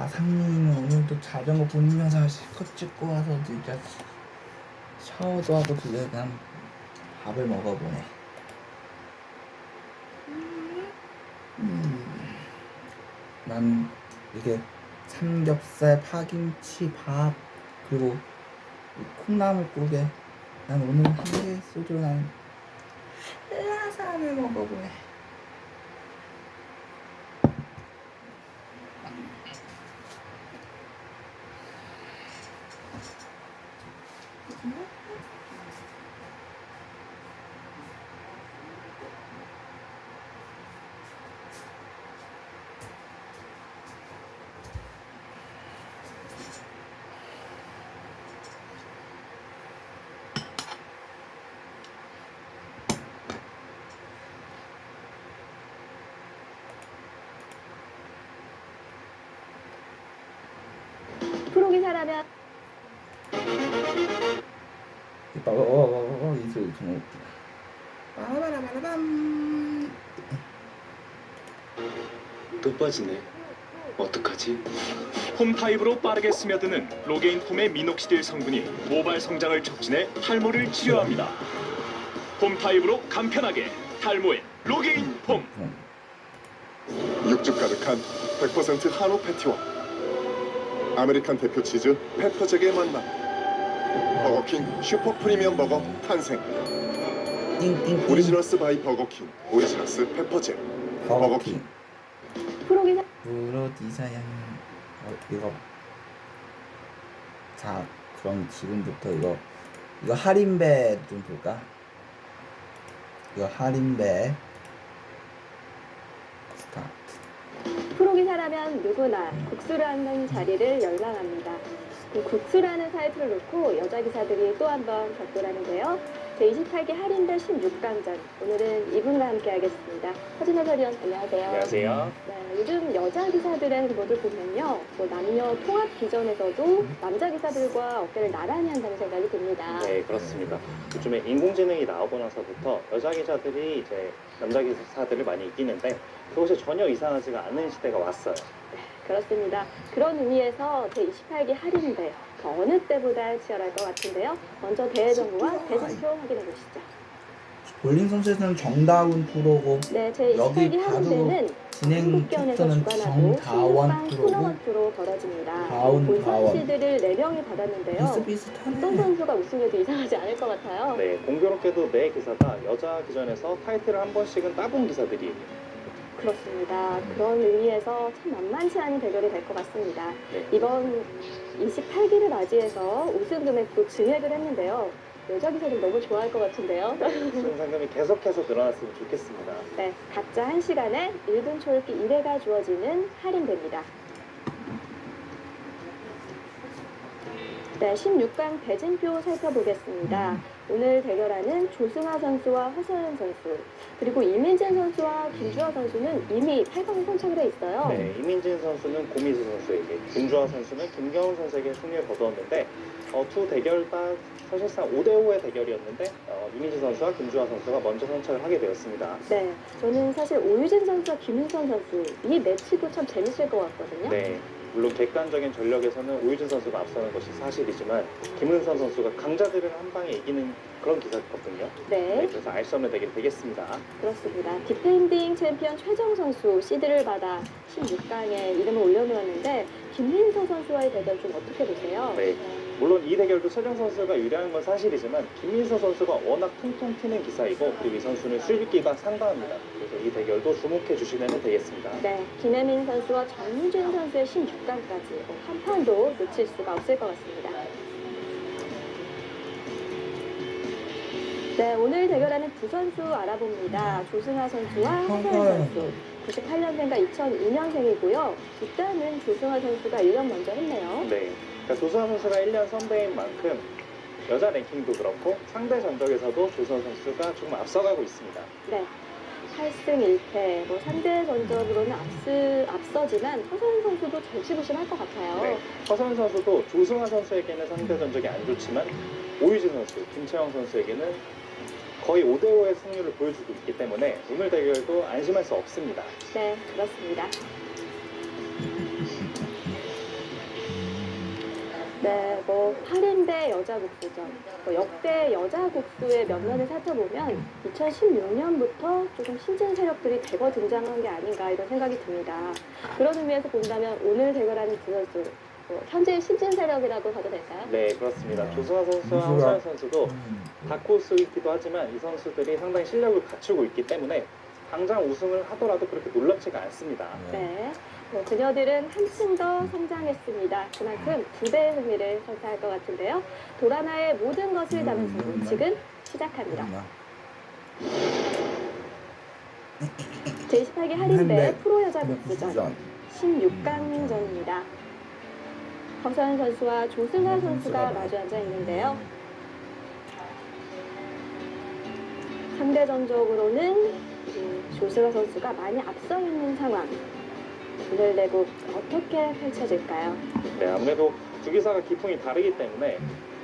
상민이는 오늘도 자전거 보면서 실컷 찍고 와서 진짜 샤워도 하고 집에 그냥 밥을 먹어보네. 난 이게 삼겹살, 파김치, 밥 그리고 이 콩나물국에 난 오늘 한개 소주로 난 한라산을 먹어보네. 프로기사라면 이 소리 정말 웃기다. 빠라바라바라밤. 또 빠지네. 어떡하지? 폼 타입으로 빠르게 스며드는 로게인 폼의 미녹시딜 성분이 모발 성장을 촉진해 탈모를 치료합니다. 폼 타입으로 간편하게 탈모에 로게인 폼. 육즙 가득한 100% 한우 패티와 아메리칸 대표 치즈 페퍼잭의 만남. 버거킹 슈퍼 프리미엄 버거 탄생. 띵띵띵. 오리지널스 바이 버거킹 오리지널스 페퍼잭. 버거킹. 프로기사 프로디자양. 이거 자 그럼 지금부터 이거 할인배 좀 볼까? 이거 할인배 스타트. 프로기사라면 누구나 국수를 하는 자리를 열망합니다. 그 국수라는 타이틀을 놓고 여자 기사들이 또 한 번 격돌하는데요. 제28기 할인배 16강전 오늘은 이분과 함께 하겠습니다. 허진호 해설위원 안녕하세요. 안녕하세요. 네, 요즘 여자 기사들의 행보를 보면요, 뭐 남녀 통합 기전에서도 남자 기사들과 어깨를 나란히 한다는 생각이 듭니다. 네, 그렇습니다. 요즘에 인공지능이 나오고 나서부터 여자 기자들이 이제 남자 기사들을 많이 이기는데 그것이 전혀 이상하지가 않은 시대가 왔어요. 그렇습니다. 그런 의미에서 제28기 할인배 그 어느 때보다 치열할 것 같은데요. 먼저 대회정보와 대진표 확인해 보시죠. 볼링 선수에서는 정다운 프로고 네, 여기 제28기 바로 할인배는 진행 한국견에서 캡터는 주관하고 정다원 16강 프로고 토너먼트로 벌어집니다. 다운 본선 시드를 4명이 받았는데요. 어떤 비슷비슷하네. 선수가 우승해도 이상하지 않을 것 같아요. 네, 공교롭게도 매 기사가 여자 기전에서 타이틀을 한 번씩은 따본 기사들이에요. 그렇습니다. 그런 의미에서 참 만만치 않은 대결이 될 것 같습니다. 네. 이번 28기를 맞이해서 우승 금액도 증액을 했는데요. 여자 기사들 너무 좋아할 것 같은데요. 우승 상금이 계속해서 늘어났으면 좋겠습니다. 네, 각자 1시간에 1분 초읽기 1회가 주어지는 할인배입니다. 네, 16강 대진표 살펴보겠습니다. 오늘 대결하는 조승아 선수와 허서연 선수, 그리고 이민진 선수와 김주아 선수는 이미 8강에 선착을 해 있어요. 네, 이민진 선수는 고미수 선수에게, 김주아 선수는 김경훈 선수에게 승리를 거두었는데 두 대결 다 사실상 5대5의 대결이었는데 이민진 선수와 김주아 선수가 먼저 선착을 하게 되었습니다. 네, 저는 사실 오유진 선수와 김윤선 선수 이 매치도 참 재밌을 것 같거든요. 네, 물론 객관적인 전력에서는 오유진 선수가 앞서는 것이 사실이지만 김은선 선수가 강자들을 한 방에 이기는 그런 기사거든요. 네, 그래서 알 수 없는 대결이 되겠습니다. 그렇습니다. 디펜딩 챔피언 최정 선수 시드를 받아 16강에 이름을 올려놓았는데 김민서 선수와의 대결 좀 어떻게 보세요? 네, 물론 이 대결도 최정 선수가 유리한 건 사실이지만 김민서 선수가 워낙 통통 튀는 기사이고 그리고 이 선수는 실기가 상당합니다. 그래서 이 대결도 주목해 주시면 되겠습니다. 네, 김혜민 선수와 정유진 선수의 16강까지 한 판도 놓칠 수가 없을 것 같습니다. 네, 오늘 대결하는 두 선수 알아봅니다. 조승아 선수와 허서연 선수. 98년생과 2002년생이고요. 일단은 조승아 선수가 1년 먼저 했네요. 네, 그러니까 조수아 선수가 1년 선배인 만큼 여자 랭킹도 그렇고 상대 전적에서도 조수아 선수가 조금 앞서가고 있습니다. 네, 8승 1패, 뭐 상대 전적으로는 앞서지만 허서연 선수도 절치부심할 것 같아요. 네, 허선 선수도 조승아 선수에게는 상대 전적이 안 좋지만 오유진 선수, 김채영 선수에게는 거의 5대5의 승률을 보여주고 있기 때문에 오늘 대결도 안심할 수 없습니다. 네, 그렇습니다. 한대 여자 국수전, 역대 여자 국수의 면면을 살펴보면 2016년부터 조금 신진 세력들이 대거 등장한 게 아닌가 이런 생각이 듭니다. 그런 의미에서 본다면 오늘 대결하는 두 선수 현재 신진 세력이라고 봐도 될까요? 네, 그렇습니다. 조승환 선수와 선수가- 허서연 선수도 다크호스이기도 하지만 이 선수들이 상당히 실력을 갖추고 있기 때문에 당장 우승을 하더라도 그렇게 놀랍지가 않습니다. 네. 그녀들은 한층 더 성장했습니다. 그만큼 2배의 승리를 선사할 것 같은데요. 도라나의 모든 것을 담은 승부 지금 시작합니다. 제28기 할인대 프로 여자 국수전 16강전입니다. 허서연 선수와 조승아 선수가 마주 앉아 있는데요. 상대전적으로는 조승아 선수가 많이 앞서 있는 상황. 오늘 대국 어떻게 펼쳐질까요? 네, 아무래도 두 기사가 기풍이 다르기 때문에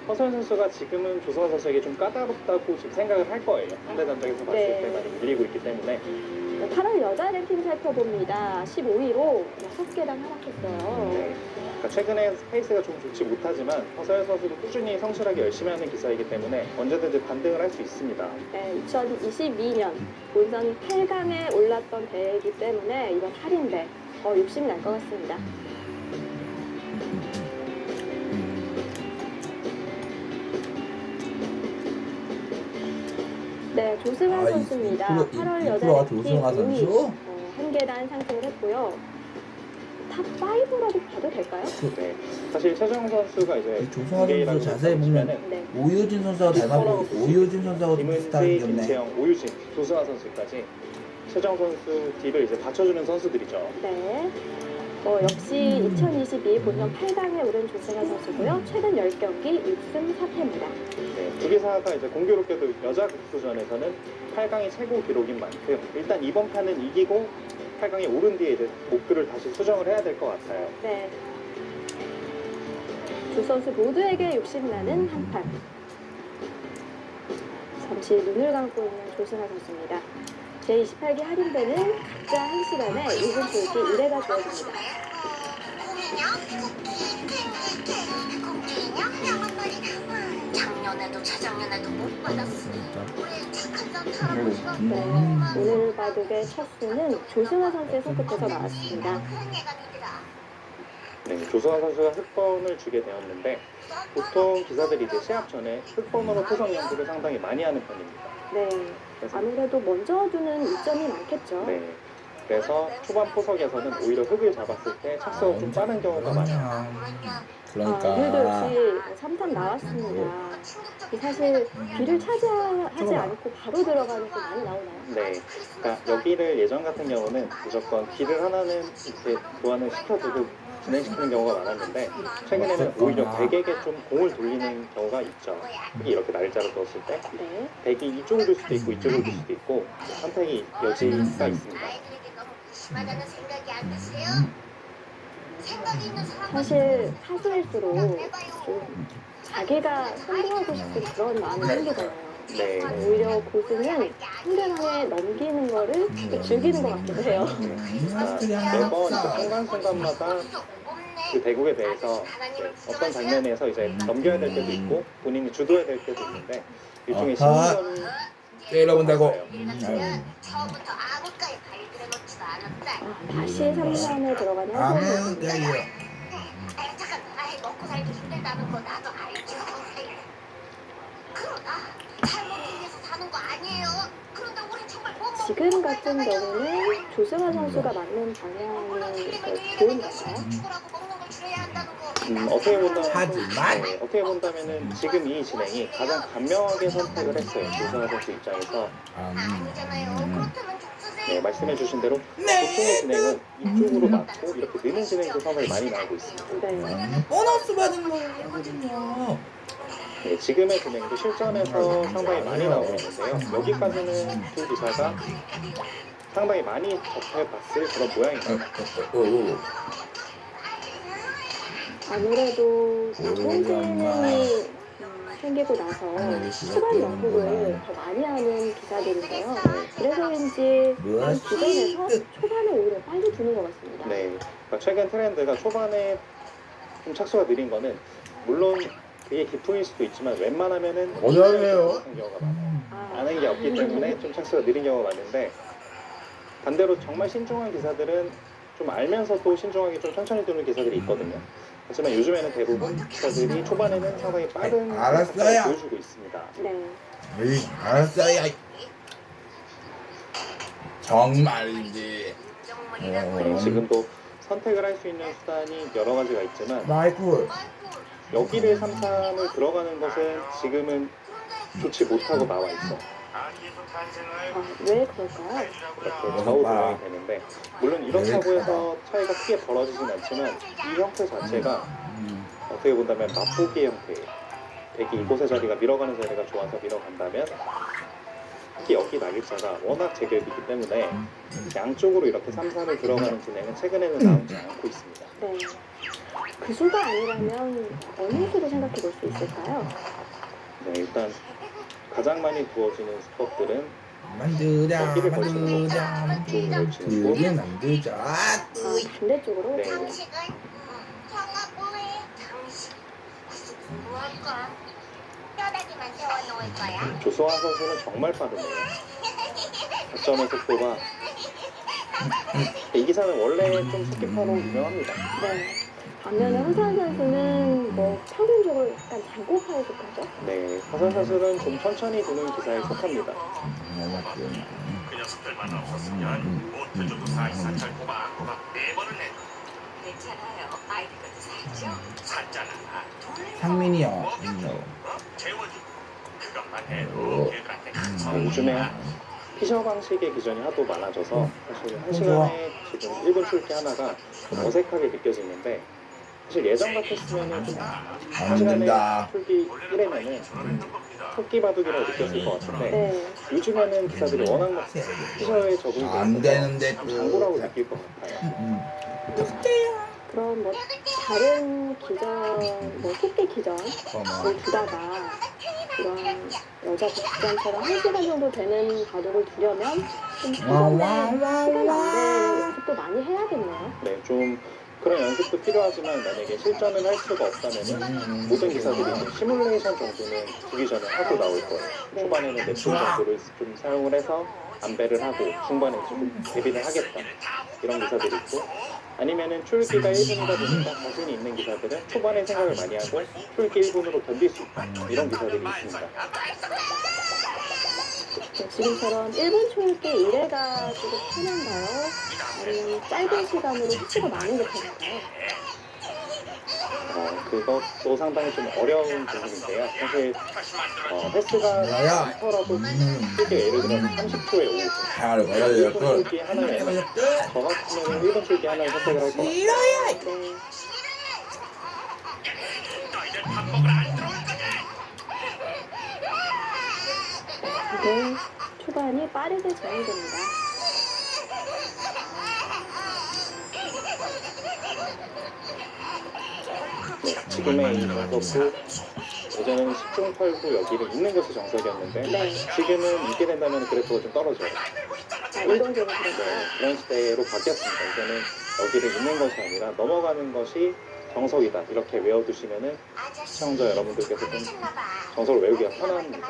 허서연 선수가 지금은 조승환 선수에게 좀 까다롭다고 지금 생각을 할 거예요. 상대 전적에서 봤을 네. 때 많이 밀리고 있기 때문에. 8월 여자 랭킹 살펴봅니다. 15위로 6계단 하락했어요. 네. 그러니까 최근에 페이스가 좀 좋지 못하지만 허서연 선수도 꾸준히 성실하게 열심히 하는 기사이기 때문에 언제든지 반등을 할 수 있습니다. 네, 2022년 본선 8강에 올랐던 대회이기 때문에 이번 할인대 더 욕심이 날 것 같습니다. 네, 조승환 아, 이 선수입니다. 프로- 8월 이 여자 프로가 랭킹 조승환 5위, 선수? 한 계단 상승을 했고요. 탑5라고 봐도 될까요? 네. 사실 최정 선수가 이제 이 조승환 선수 자세히 보면 네. 오효진 선수하고 닮았고 오효진 선수하고 비슷하게 김은지, 생겼네. 김채영, 오유진, 조승환 선수까지 최정 선수 뒤를 이제 받쳐주는 선수들이죠. 네. 역시 2022 본선 8강에 오른 조승환 선수고요. 최근 10경기 6승 4패입니다. 네, 두 기사가 이제 공교롭게도 여자 국수전에서는 8강이 최고 기록인 만큼 일단 이번 판은 이기고 8강에 오른 뒤에 이제 목표를 다시 수정을 해야 될 것 같아요. 네. 두 선수 모두에게 욕심나는 한판. 잠시 눈을 감고 있는 조승환 선수입니다. 제28기 할인대는 각자 1시간에 1분 줄기 1회가 주어집니다. 작년에도 재작년에도 못 받았으니 우리 착한 점 할아버지가 네, 오늘 바둑의 첫 수는 조승환 선수의 손끝에서 나왔습니다. 네, 조승환 선수가 흑번을 주게 되었는데 보통 기사들이 이제 시합 전에 흑번으로 토성 연구를 상당히 많이 하는 편입니다. 네, 그래서 아무래도 먼저 두는 이점이 많겠죠. 네. 그래서 초반 포석에서는 오히려 흑을 잡았을 때 착수가 좀 빠른 경우가 많아요. 그러니까 오늘도 역시 3탐 나왔습니다. 사실 뒤를 차지하지 않고 바로 들어가는 게 많이 나오나요? 네. 그러니까 여기를 예전 같은 경우는 무조건 길을 하나는 이렇게 교환을 시켜주고 진행시키는 경우가 많았는데 최근에는 오히려 백에게 좀 공을 돌리는 경우가 있죠. 특히 이렇게 날짜를 뒀을 때 네. 백이 이쪽을 둘 수도 있고 이쪽을 둘 수도 있고 선택이 여지가 있습니다. 아이들에게 너무 무심하다는 생각이 안 드세요? 생각이 있는 사람 사실 사수일수록 좀 자기가 선도하고 싶은 그런 마음이 생기잖아요. 네. 오히려 고수는 상대방에 넘기는 거를 좀 즐기는 것 같기도 해요. 매번 이제 순간순간마다 그 대국에 대해서 어떤 장면에서 이제 넘겨야 될 때도 있고 본인이 주도해야 될 때도 있는데 일종의 아하. 심리전이 때려본다고. 처음부터 아무까지 발들여 놓지도 않았다. 다시 3선에 들어가는 아무 한선입니다. 데요. 아이 잠깐, 아이 먹고 살기 힘들다는 거 나도 알죠. 그러나 잘못을 위해서 사는 거 아니에요. 그런데 우리 정말 못 먹고 지금 같은 경우는 조승환 선수가 맞는 방향이 좋은 건가요? 죽으라고 먹는 걸 줄여야 한다는 거. 어떻게 본다면 하지만 네, 어떻게 본다면은 지금 이 진행이 가장 간명하게 선택을 했어요. 조승환 선수 입장에서 아니잖아요. 그렇다면 네, 족수세요. 말씀해주신 대로 보통의 진행은 이쪽으로 맞고 이렇게 느는 진행도 상당히 많이 나오고 있습니다. 네. 보너스 받은 거거든요. 네, 지금의 진행도 실전에서 상당히 많이 나오는데요. 여기까지는 두 기사가 상당히 많이 접해봤을 그런 모양입니다. 아무래도 공진행이 생기고 나서 초반 연구를 더 많이 하는 기사들인데요. 그래서인지 주변에서 초반에 오히려 빨리 두는 것 같습니다. 네, 그러니까 최근 트렌드가 초반에 좀 착수가 느린 거는 물론 그게 기풍일 수도 있지만 웬만하면은 어려워요. 하는 경우가 많아요. 아, 아는 게 없기 때문에 좀 착수가 느린 경우가 많은데 반대로 정말 신중한 기사들은 좀 알면서도 신중하게 좀 천천히 두는 기사들이 있거든요. 하지만 요즘에는 대부분 기사들이 초반에는 상당히 빠른 알았어요. 착수를 보여주고 있습니다. 네. 에이, 알았어요. 정말이지. 지금도 선택을 할 수 있는 수단이 여러 가지가 있지만 마이클. 여기를 3-3을 들어가는 것은 지금은 좋지 못하고 나와 있어. 아, 왜 그럴까요? 이렇게 좌우 조정이 되는데 물론 이런 타구에서 차이가 크게 벌어지진 않지만 이 형태 자체가 어떻게 본다면 맛보기의 형태예요. 백이 이곳의 자리가 밀어가는 자리가 좋아서 밀어간다면 특히 여기 낙일자가 워낙 제격이기 때문에 양쪽으로 이렇게 3-3을 들어가는 진행은 최근에는 나오지 않고 있습니다. 네. 그 수가 아니라면 어느 수로 생각해 볼 수 있을까요? 네, 일단 가장 많이 부어지는 수법들은 만들자, 여기를 걸치는 만들자, 거, 쪽을 걸치는 거. 만들자, 만들자. 아, 반대쪽으로? 네. 당신은 형아 뭐해? 당신 뭐 할까? 뼈다귀만 세워놓을 거야. 조소환 선수는 정말 빠르네요. 득점의 속도가 이 기사는 원래 좀 스킵하로 유명합니다. 네. 반면에 허수아비 선수는 뭐 평균적으로 약간 장고파에 속하죠? 네, 화산 선수는 좀 천천히 도는 기사에 속합니다. 그 녀석들만 없었으면 못해줘도 살살살 꼬박꼬박 4번을 내. 괜찮아요. 아이디가 살죠? 살잖아. 상민이 형. 재워주고 그것만 해도 걔들한테 큰 요즘에 피셔 방식의 기전이 하도 많아져서 사실 한 시간에 지금 1분 출기 하나가 좀 어색하게 느껴지는데 사실 예전 같았으면 좀 한 안 시간에 된다. 출기 1회면은 토끼 바둑이라고 느꼈을 것 같은데 네. 요즘에는 기사들이 워낙 막 피셔에 적응이 안 돼서 되는데 좀 또. 장고라고 느낄 것 같아요. 그럼 뭐 다른 기전, 뭐 토끼 기전을 두다가 이런 여자 복장처럼 1시간 정도 되는 바둑을 두려면 좀 시간 안 되는 연습도 많이 해야겠네요. 네, 좀 그런 연습도 필요하지만 만약에 실전을 할 수가 없다면 모든 기사들이 이제 시뮬레이션 정도는 두기 전에 하고 나올 거예요. 초반에는 냅분 정도를 좀 사용을 해서 안배를 하고 중반에 좀 대비를 하겠다 이런 기사들이 있고 아니면은 출기가 1분이다 보니까 자신이 있는 기사들은 초반에 생각을 많이 하고 출기 1분으로 견딜 수 있다 이런 기사들이 있습니다. 네, 지금처럼 1분 초읽기 1회가지고 편한가요? 아니면 짧은 시간으로 횟수가 많은 게 편한가요? 그것도 상당히 좀 어려운 부분인데요. 사실 횟수가 뭐야? 많더라도 출기가 예를 들어서 30초에 5분 하루 1분 걸렸고. 출기 하나면 저 같으면 1분 출기 하나를 선택을 할 것 같아요. 네. 네, 초반이 빠르게 진행됩니다. 네, 지금의 이 정석도 예전에는 10중 8구 여기를 있는 것이 정석이었는데 네. 지금은 있게 된다면 그래프가 좀 떨어져요. 아, 이동적으로 네, 그런가요? 그런 시대로 바뀌었습니다. 이제는 여기를 있는 것이 아니라 넘어가는 것이 정석이다. 이렇게 외워두시면은 시청자 여러분들께서 좀 정석을 외우기가 편합니다.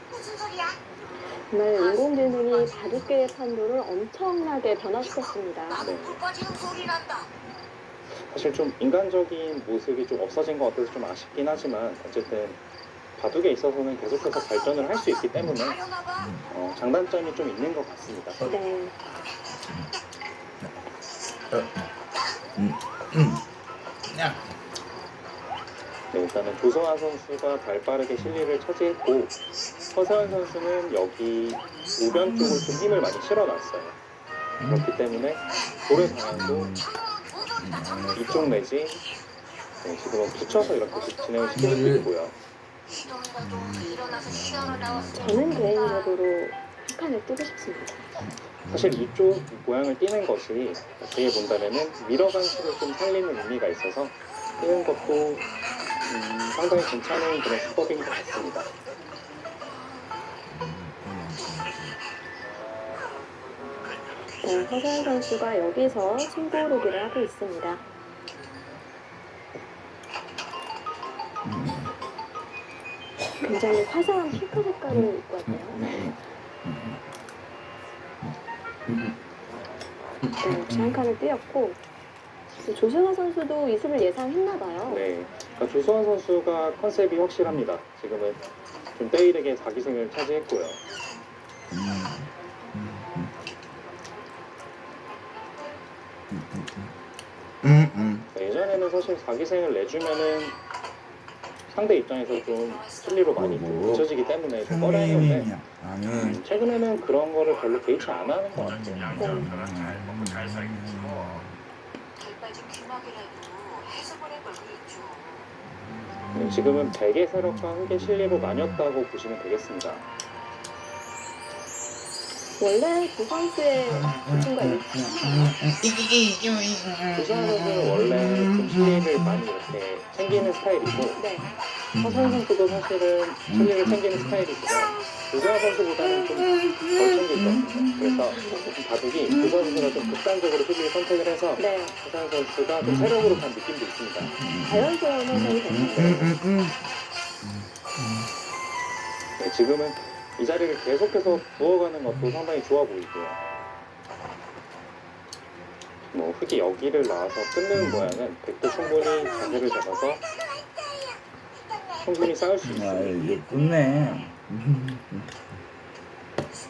무슨 소리야? 정말 인공지능이 바둑계의 판도를 엄청나게 변화시켰습니다. 나도 불 꺼지는 소리 난다. 사실 좀 인간적인 모습이 좀 없어진 것 같아서 좀 아쉽긴 하지만 어쨌든 바둑에 있어서는 계속해서 발전을 할 수 있기 때문에 가려나 봐. 장단점이 좀 있는 것 같습니다. 네. 야, 네, 일단은 조성환 선수가 발빠르게 실리를 차지했고 허세환 선수는 여기 우변 쪽을 좀 힘을 많이 실어놨어요. 그렇기 때문에 볼의 방향도 이쪽 내지 지금은 붙여서 이렇게 진행을 시키고 있고요. 이놈이라도 일어나서 쉬어러 나왔어. 저는 개인적으로 한 칸을 뜨고 싶습니다. 사실 이쪽 모양을 띄는 것이 어떻게 본다면은 밀어간 수를 좀 살리는 의미가 있어서 띄는 것도 상당히 괜찮은 그런 수법인 것 같습니다. 네, 허세환 선수가 여기서 승부르기를 하고 있습니다. 굉장히 화사한 핑크 색깔을 입고 왔네요. 네, 역시 한 칸을 띄었고 조승아 선수도 이 습을 예상했나 봐요. 네, 그러니까 조수환 선수가 컨셉이 확실합니다. 지금은 좀 때이르게 자기승을 차지했고요. 예전에는 사실 자기승을 내주면은 상대 입장에서 좀 실리로 많이 좀 늦춰지기 때문에 좀 꺼려했는데 아니 최근에는 그런 거를 별로 개의치 안 하는 것 같아요. 양자표가 잘 먹고 잘 살겠지. 잘 빠진 귀마개라도 해서보낼 걸 그랬죠. 지금은 백의 세력과 흑의 실리로 나뉘었다고 보시면 되겠습니다. 원래 두 선수의 조승과 조수환 선수는 원래 좀 실리를 많이 이렇게 챙기는 스타일이고 네, 허선 선수도 사실은 실리를 챙기는 스타일이지만 조수환 선수보다는 좀 덜 챙길 겁니다. 그래서 바둑이 조수환 선수가 좀 극단적으로 실리를 선택을 해서 네, 허선 선수가 좀 세력으로 간 느낌도 있습니다. 자연스러운 해석이 됐네요. 네, 지금은 이 자리를 계속해서 부어가는 것도 상당히 좋아 보이고요. 뭐 흑이 여기를 나와서 끊는 모양은 백도 충분히 자세를 잡아서 충분히 싸울 수 아 있습니다. 예쁘네. 무슨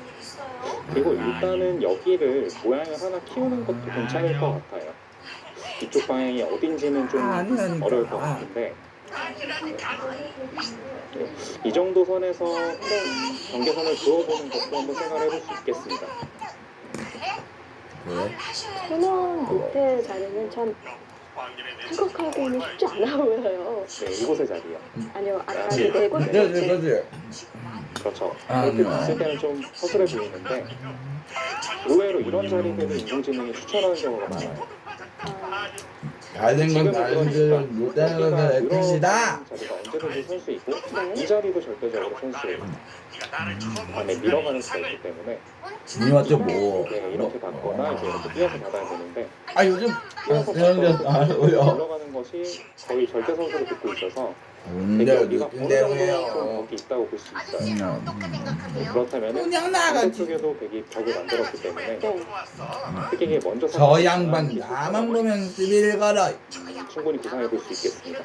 일 있어요? 그리고 일단은 여기를 모양을 하나 키우는 것도 괜찮을 것 같아요. 이쪽 방향이 어딘지는 좀 아니라니까. 어려울 것 같은데 이 정도 선에서 경계선을 그어보는 것도 한번 생각을 해볼 수 있겠습니다. 그래? 천원 밑에 자리는 참 생각하기에는 쉽지 않아 보여요. 네, 이곳의 자리요. 아니요, 아까 그네 곳. 그지. 그렇죠. 아, 그렇게 네. 봤을 때는 좀 허술해 보이는데 의외로 이런 자리들을 인공지능이 추천하는 경우가 많아요. 다른 건 다른 대로 못하는 건 내 이런 뜻이다. 자리가 언제든지 설 수 있고 네. 이 자리도 절대적으로 선수예요. 안에 밀어가는 수가 있기 때문에 니한테 뭐? 네, 이렇게 받거나 이제 이렇게 뛰어서 받아야 되는데 아 요즘 뛰어서 그런 게 아니고요. 올라가는 것이 거의 절대 선수로 듣고 있어서 근데 여기가 어느 느낀 대로 정도 좀 해요. 벽이 있다고 볼 수 있어요. 아저씨랑 어떻게 생각하세요? 그렇다면은 그냥 나가지. 반대쪽에도 벽이 벽을 만들었기 때문에 네, 흑에게 먼저 저 양반 나만 보면 시비를 걸어. 충분히 구상해 볼 수 있겠습니다.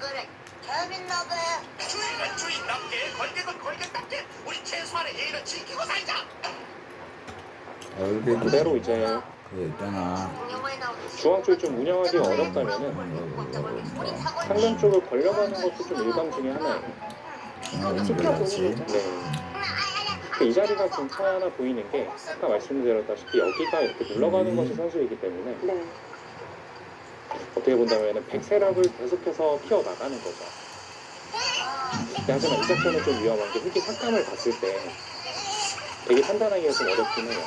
재밌나 봐요. 주인은 주인답게 걸개는 걸개답게 우리 최소한의 예의를 지키고 살자. 얼굴 그대로 이제 그 있잖아. 영화에 나오듯이 중앙 쪽이 좀 운영하기 어렵다면은 상단 쪽을 걸려가는 것도 좀 일감 중에 하나예요. 지켜보는 그렇지. 거죠. 네. 이 자리가 괜찮아 보이는 게 아까 말씀드렸다시피 여기가 이렇게 눌러가는 것이 선수이기 때문에 네, 어떻게 본다면 백세력을 계속해서 키워나가는 거죠. 하지만 이 작전은 좀 위험한 게 흑이 삭감을 봤을 때 되게 판단하기가 좀 어렵긴 해요.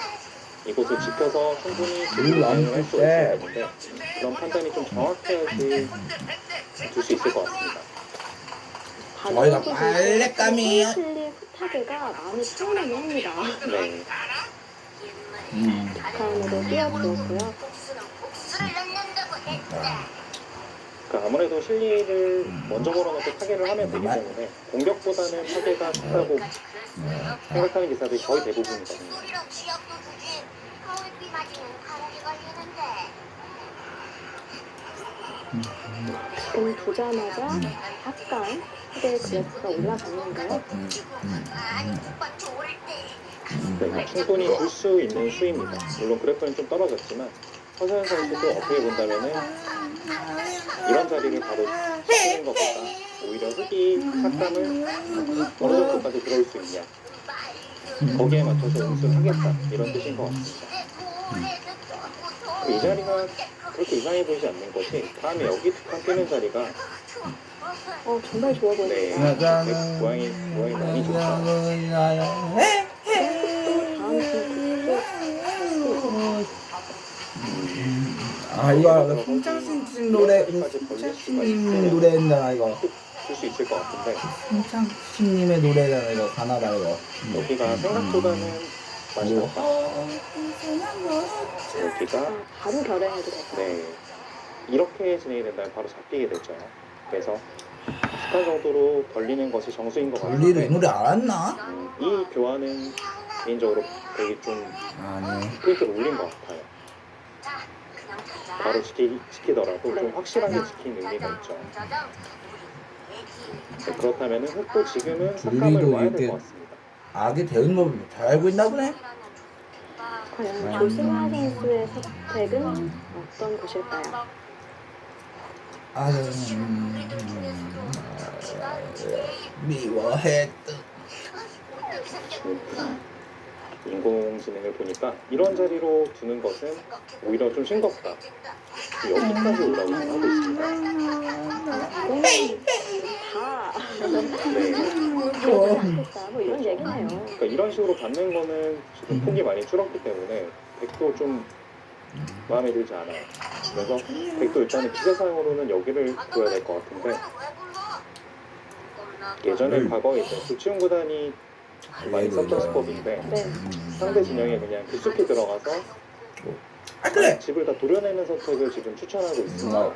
이곳을 지켜서 충분히 안 할 수가 돼. 있어야 되는데 그런 판단이 좀 정확해야지 줄 수 있을 것 같습니다. 저희가 빨랫감이에요. 실리 후타게가 마음이 차오르긴 합니다. 네. 북한으로 뛰어들었고요. 복수를 넣는다고 했다. 그러니까 아무래도 실리를 먼저 걸어놓고 타개를 하면 되기 때문에 공격보다는 타개가 쉽다고 생각하는 기사들이 거의 대부분이거든요. 소리랑 쥐약도 주지. 가을비 맞으면 감기 걸리는데. 지금 보자마자 약간 크게 그래프가 올라가는데요. 아니 오빠 좋을 때. 네, 충분히 볼 수 있는 수입니다. 물론 그래프는 좀 떨어졌지만 허서연 선수도 어떻게 본다면은 이런 자리를 바로 치는 것보다 오히려 흑이 삭감을 어느 정도까지 들어올 수 있냐 거기에 맞춰서 우승하겠다 이런 뜻인 것 같습니다. 이 자리가 그렇게 이상해 보이지 않는 것이 다음에 여기 툭한 뜨는 자리가 정말 좋아 네, 보입니다. 모양이 많이 좋죠. 다음 아 이거 홍창신 노래 홍창신님 노래했나 이거. 줄 수 있을 것 같은데 홍창신님의 노래잖아 이거 가나다 이거. 여기가 생각보다는 많이 높아. 여기가 바로 결행해도 될까요? 네 이렇게 진행이 된다면 바로 잡히게 되죠. 그래서 비슷한 정도로 벌리는 것이 정수인 것 분리를 이 같은데 노래 알았나? 이 교환은 개인적으로 되게 좀 아니. 포인트를 올린 것 같아요. 바로 지키더라도 좀 확실하게 지키는 의미가 있죠. 네, 그렇다면 흑도 지금은 삭감을 분리도 와야 될 이렇게 것 같습니다. 악의 대응 법을 잘 알고 있나 보네? 과연 조승아 선수의 선택은 어떤 곳일까요? 미워했다. 인공지능을 보니까 이런 자리로 두는 것은 오히려 좀 싱겁다. 여기까지 오라고 하고 있습니다. 이거는 다 네. 그러지 않겠다 뭐 이런 얘기네요. 그러니까 이런 식으로 받는 거는 지금 폭이 많이 줄었기 때문에 백도 좀 마음에 들지 않아요. 그래서 백도 일단은 기세 사용으로는 여기를 둬야 될 것 같은데 예전에 과거에 이제 조치훈 구단이 많이 썼던 수법인데 네. 상대 진영에 그냥 깊숙이 들어가서 아 그래. 집을 다 도려내는 선택을 지금 추천하고 있습니다.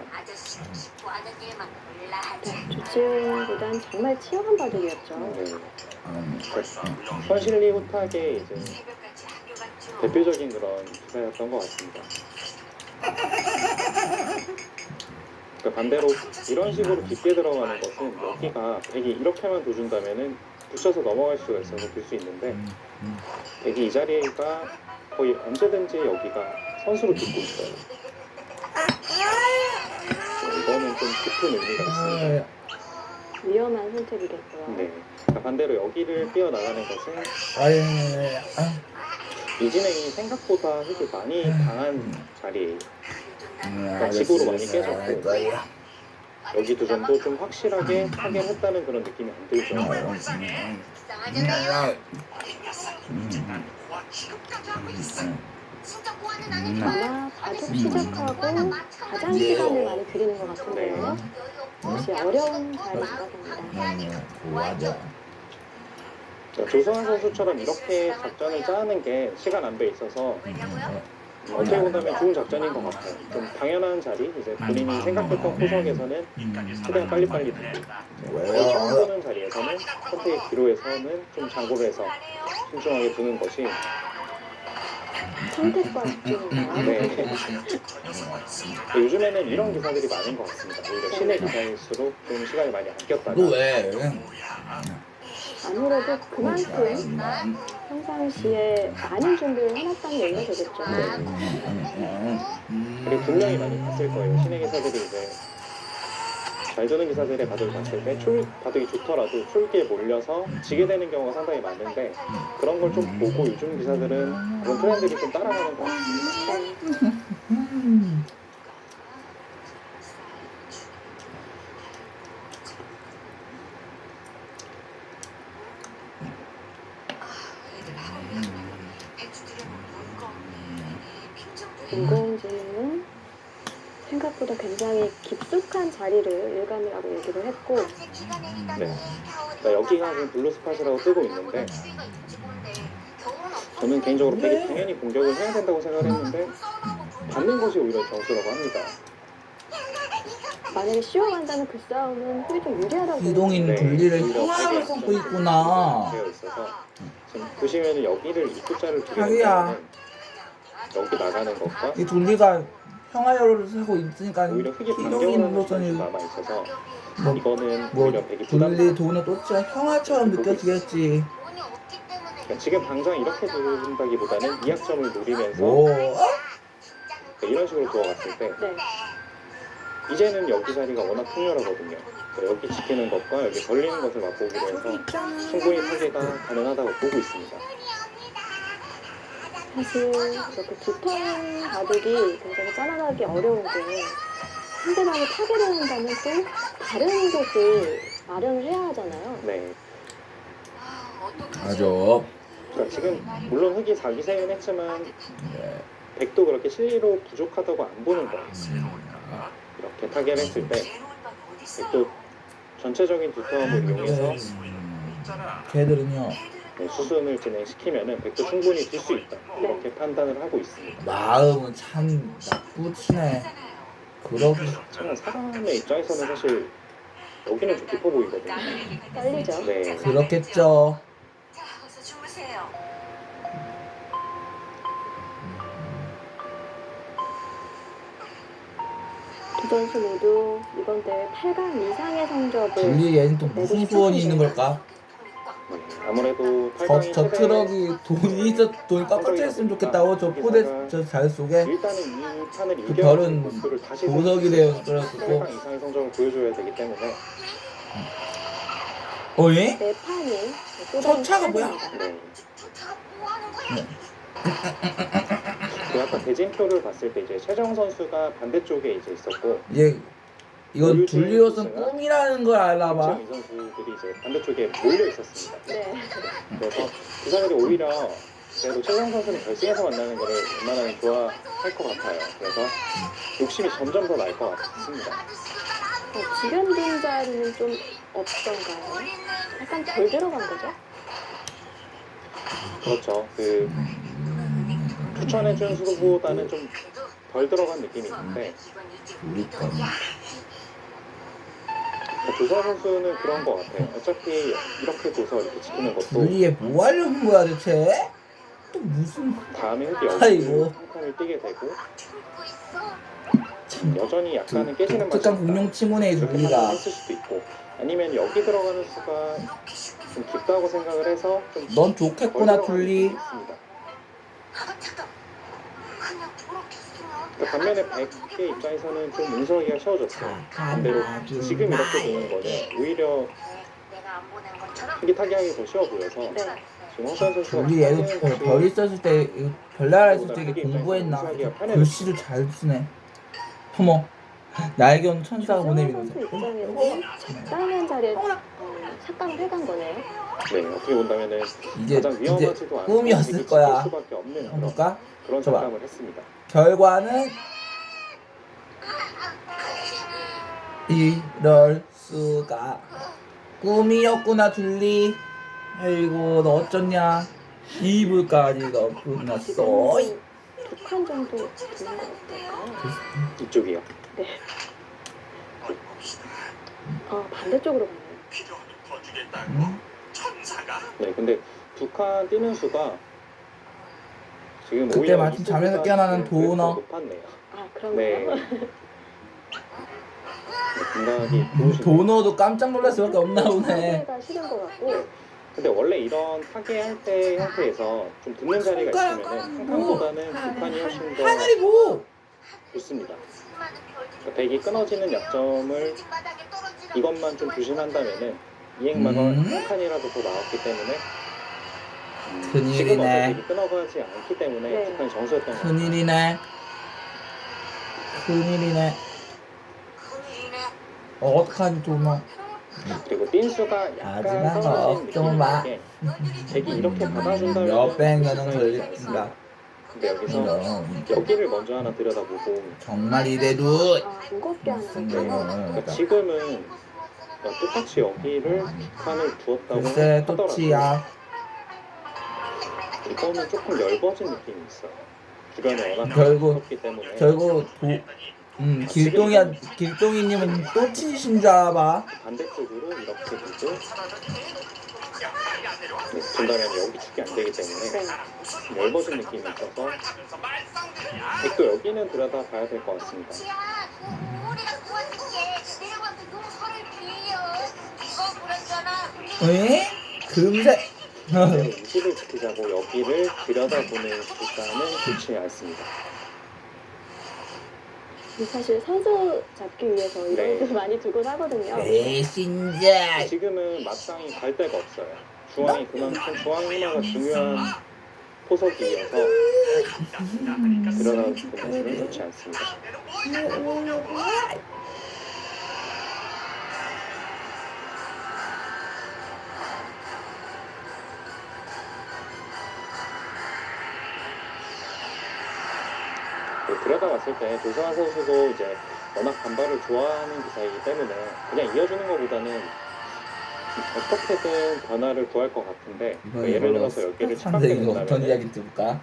네, 조치훈보단 정말 치열한 바둑이었죠. 네. 현실리 후탁의 이제 대표적인 그런 기사였던 것 같습니다. 그러니까 반대로 이런 식으로 깊게 들어가는 것은 여기가 백이 이렇게만 둬준다면은 붙여서 넘어갈 수가 있어서 될 수 있는데 백이 이 자리가 거의 언제든지 여기가 선수로 듣고 있어요. 이거는 좀 깊은 의미가 있습니다. 위험한 선택이겠고요. 네. 그러니까 반대로 여기를 뛰어나가는 것은 아이, 이진행이 생각보다 흙이 많이 당한 자리예요. 지구로 많이 깨졌고 여기 두 점도 좀 확실하게 타결했다는 그런 느낌이 안 들죠. 아마 바둑 시작하고 가장 시간을 많이 들이는 것 같은데요. 역시 어려운 자리라고 합니다. 맞아. 조성환 선수처럼 이렇게 작전을 짜는 게 시간 안배에 있어서 어떻게 본다면 좋은 작전인 것 같아요. 좀 당연한 자리, 이제 본인이 생각했던 포석에서는 최대한 빨리빨리 두고 처음 보는 자리에서는 선택의 기로에서는 좀 장고를 해서 신중하게 두는 것이 선택과 집중인가요? 네. 요즘에는 이런 기사들이 많은 것 같습니다. 오히려 신의 기사일수록 좀 시간이 많이 아꼈다가 너 왜? 아무래도 그만큼 평상시에 많은 준비를 해놨다는 얘기가 되겠죠. 그리고 분명히 많이 봤을 거예요. 신의 기사들이 이제 잘 두는 기사들의 바둑을 봤을 때 바둑이 좋더라도 쫄기에 몰려서 지게 되는 경우가 상당히 많은데 그런 걸 좀 보고 요즘 기사들은 그런 트렌드를 좀 따라가는 것 같습니다. 인공지능은 생각보다 굉장히 깊숙한 자리를 일감이라고 얘기를 했고 네. 그러니까 여기가 지금 블루 스팟이라고 뜨고 있는데 저는 개인적으로 백이 당연히 공격을 해야 된다고 생각을 했는데 받는 것이 오히려 정수라고 합니다. 만약에 쉬어간다면 그 싸움은 흙이 좀 유리하다고 이동인 네, 분리를 오히려 형아로 백의 삼고 있구나. 되어 있어서 지금 보시면 여기를 입구자를 두게 자기야. 되면 여기 나가는 것과 이 둘리가 형아열을 쓰고 있으니까 오히려 흙이 이동인 반격을 노선이 하는 남아 있어서 뭐, 이거는 뭐 오히려 백이 부담. 둘리 돈을 쫓자 형아처럼 느껴지겠지. 그러니까 지금 당장 이렇게 두는다기보다는 이 약점을 노리면서 뭐? 그러니까 이런 식으로 두어갔을 때 네. 이제는 여기 자리가 워낙 풍요하거든요. 그러니까 여기 지키는 것과 여기 걸리는 것을 맛보기로 해서 충분히 타개가 가능하다고 보고 있습니다. 사실 이렇게 두터운 바둑이 굉장히 짜나가기 어려운 게 상대방이 타개를 한다면 또 다른 곳을 마련을 해야 하잖아요. 네. 맞아. 그러니까 지금 물론 흙이 4기세는 했지만 백도 그렇게 실리로 부족하다고 안 보는 거예요. 이렇게 타개를 했을 때 백도 전체적인 두터움을 이용해서 걔들은요 수순을 진행시키면은 백도 충분히 들 수 있다 이렇게 판단을 하고 있습니다. 마음은 참 나쁘시네. 그러기 참 사람의 입장에서는 사실 여기는 좀 깊어 보이거든요. 떨리죠? 네. 그렇겠죠. 자, 어서 주무세요. 두 선수 모두 이번 대회 8강 이상의 성적을 둘리 얘는 또 무슨 소원이 있는 걸까? 네, 아무래도 저 8강이 트럭이 돈이 꽉꽉 찼으면 좋겠다고 저 포대 저 잘 속에 일단은 이 판을 그 이겨야 별은 코스를 다시 보석이 되어 떨어졌고 8강 이상의 성적을 보여줘야 되기 때문에 어이? 네 판이 또 저 다른 차가 뭐야? 판입니다. 네. 다 뭐하는 거야? 그 아까 대진표를 봤을 때 이제 최정 선수가 반대쪽에 이제 있었고 이제 이건 둘리로서는 꿈이라는 걸 알아봐. 김채영 이 선수들이 이제 반대쪽에 몰려 있었습니다. 네. 그래서 그 사람들이 오히려 그래도 최정 선수는 결승에서 만나는 거를 웬만하면 좋아할 것 같아요. 그래서 욕심이 점점 더 날 것 같습니다. 주변 분자리는 좀 없던가요? 약간 덜 들어간 거죠? 그렇죠. 그 추천해준 수보다는 좀 덜 들어간 느낌이 있는데 우리 건 조서 선수는 그런 것 같아요. 어차피 이렇게 둬서 이렇게 지키는 것도 둘리에 뭐 하려는 거야 대체? 또 무슨 다음에 흙이 아이고. 없이 한 칸을 뛰게 되고 듣고 있어. 여전히 약간은 깨지는 맛이 독특한 있다. 공룡 치문의 이렇게 둘리가 했을 수도 있고 아니면 여기 들어가는 수가 좀 깊다고 생각을 해서 좀 넌 좋겠구나 둘리. 있습니다. 아, 잠깐. 그냥 돌아켰으면. 그러니까 반면에 백의 입장에서는 좀 운서하기가 쉬워졌어요. 반대로 지금 이렇게 되는 거는 오히려 내가 안 보낸 것처럼. 흙이 타기하기 더 쉬워 보여서 네. 지금 황선 선수가 둘리 얘도 타기하는 것이 별 있었을 때 별나라 있을 때 이게 공부했나? 글씨를 잘 쓰네. 어머 날견 천사가 주성훈 보내면서 선수 입장에서는 적당한 자리에 착각을 해간 거네요. 네 어떻게 본다면은 이제 가장 위험하지도 않은 꿈이었을 되게 거야. 지킬 수밖에 없는 그런, 볼까? 그런 줘봐. 장담을 했습니다. 결과는 이럴 수가 꿈이었구나 둘리. 아이고 너 어쩌냐. 이불까지가 끝났어. 지금 두칸 정도 되는 것 같아요. 이쪽이요. 네. 반대쪽으로 가네요. 필요하면 더 주겠다고. 응? 천사가. 네 근데 두 칸 뛰는 수가 지금 그때 오히려 마침 이 잠에서 수보다 깨어나는 지금 그래도 도너. 높았네요. 아 네. 그런가요? 감각이 좋으시네요. 도너도 깜짝 놀랄 수밖에 없나 보네. 가 싫은 것 같고 근데 원래 이런 타계할 때 형태에서 좀 듣는 자리가 있으면은 한 칸보다는 두 칸이 훨씬 더 하늘이 뭐? 좋습니다. 수많은 별들이 그러니까 백이 끊어지는 약점을 바닥에 떨어지는 이것만 좀 조심한다면은 이행마가 한 칸이라도 더 나왔기 때문에 큰일이네. 지금 어차피 백이 끊어가지 않기 때문에 네. 두 칸이 정수였던 것 같아요. 큰일이네. 큰일이네. 큰일이네. 어떡하지 도너. 그리고 빈수가 하지만 약간 떨어지는 걱정 마. 느낌인 게 백이 이렇게 받아준다면 몇백 년은 걸린다. 근데 여기서 이런 여기를 먼저 하나 들여다보고 정말 이래도 무겁게 하는 무슨 거구나. 그러니까 지금은 그러니까 똑같이 여기를 두 칸을 두었다고 글쎄 하더라도 또치야. 이거는 조금 넓어진 느낌이 있어요. 주변에 워낙 결국- 없기 때문에 결국 길동이님은 또치신 줄 알아봐. 반대쪽으로 이렇게 두고 네, 둔다면 여기 축이 안 되기 때문에 네. 넓어진 느낌이 있어서 백도 여기는 들여다 봐야 될 것 같습니다. 지야, 우리가 도와줄게. 내려가서 용서를 빌려. 이거 그랬잖아. 에? 금세. 그대로 유지를 지키자고 여기를 들여다보는 숫자는 좋지 않습니다. 사실 선수 잡기 위해서 이런 네. 수 많이 두곤 하거든요. 배신자. 지금은 마땅히 갈 데가 없어요. 중앙이 그만큼 중앙 희망가 중요한 포석이어서 들여다보는 수는 좋지 않습니다. 들여다봤을 때 조성환 선수도 이제 워낙 반발을 좋아하는 기사이기 때문에 그냥 이어주는 것보다는 어떻게든 변화를 구할 것 같은데 그러니까 예를 들어서 여기를 착각해 선생님 어떤 본다면 이야기 들을까?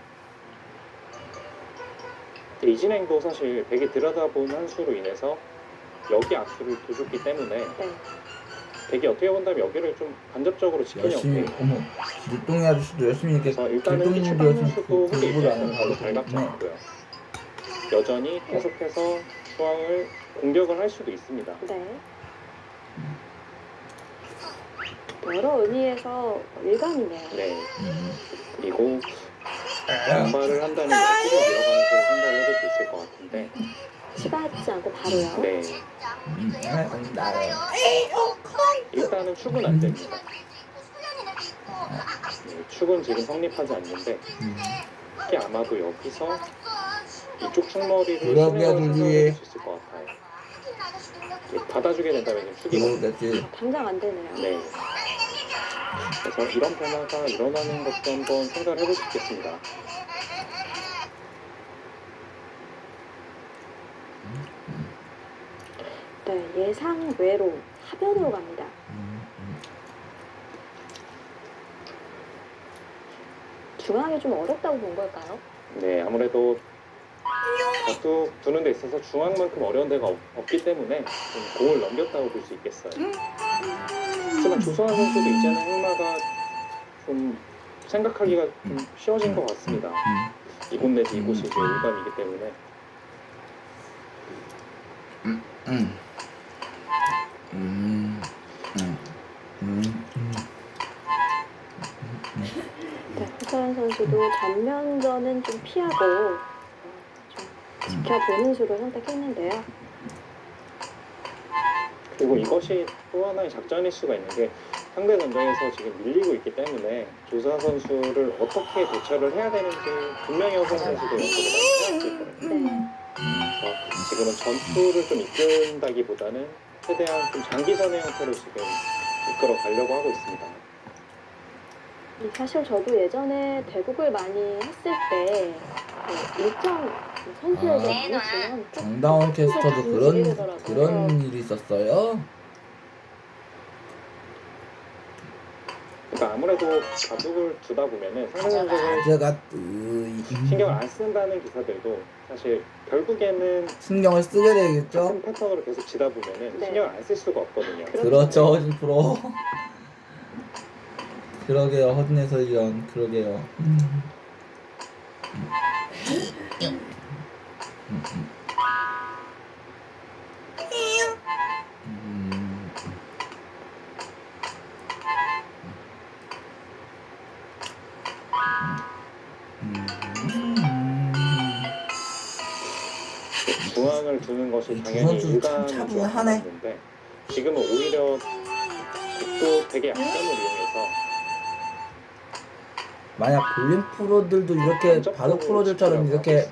이진행도 사실 백이 들여다본 한 수로 인해서 여기 악수를 둬줬기 때문에 네. 되게 어떻게 본다면 여기를 좀 간접적으로 지키는 열심히 형태. 어머 물동이 아저씨도 열심히 이렇게 그래서 일단은 물동이님도 추가 열심히 선수도 후기 그거를 하는 입장에서는 바로 잘 잡지 때문에 않고요. 여전히 계속해서 중앙을 공격을 할 수도 있습니다. 네. 여러 의미에서 일감이네요. 네. 음. 그리고 연발을 한다는 게 조금 밀어가는 식으로 생각을 해볼 수 있을 것 같은데. 추가하지 않고 바로요. 네. 나요. 일단은 축은 안 됩니다. 네, 축은 지금 성립하지 않는데 특히 아마도 여기서 이쪽 축머리를 그러게 실행을 둘이. 생각해 볼 수 있을 것 같아요. 네, 받아주게 된다면 축이거든요. 그거겠지. 당장 안 되네요. 네. 그래서 이런 변화가 일어나는 것도 한번 생각을 해볼 수 있겠습니다. 네, 예상 외로 하변으로 갑니다. 중앙이 좀 어렵다고 본 걸까요? 네, 아무래도 각도 두는 데 있어서 중앙만큼 어려운 데가 없기 때문에 좀 공을 넘겼다고 볼 수 있겠어요. 하지만 조성환 선수도 이제는 행마가 좀 생각하기가 좀 쉬워진 것 같습니다. 이곳 내지 이곳이 이제 일감이기 때문에. 네, 허서연 선수도 전면전은 좀 피하고 좀 지켜보는 수를 선택했는데요. 그리고 이것이 또 하나의 작전일 수가 있는 게 상대 전장에서 지금 밀리고 있기 때문에 조수아 선수를 어떻게 대처를 해야 되는지 분명히 허선 선수도 연습을 많이 해왔을 거예요. 네. 그래서 지금은 전투를 좀 이끈다기보다는 최대한 좀 장기전의 형태로 지금 이끌어 가려고 하고 있습니다. 사실 저도 예전에 대국을 많이 했을 때 일정 선수에게 많이 지면 정다운 캐스터도 되더라고요. 그런 일이 있었어요. 그러니까 아무래도 가죽을 두다 보면은 상대 선수를 제가 신경을 안 쓴다는 기사들도 사실 결국에는 신경을 쓰게 되겠죠. 같은 패턴으로 계속 지다 보면은 네. 신경을 안 쓸 수가 없거든요. 그렇죠, 허진 프로. 그러게요, 허진 해설위원. 그러게요. 중앙을 두는 것이 이 당연히 두 선수 참 일감이 차분하네. 좋았는데 지금은 오히려 또 되게 약점을 이용해서 만약 볼링 프로들도 이렇게 바둑 프로들처럼 이렇게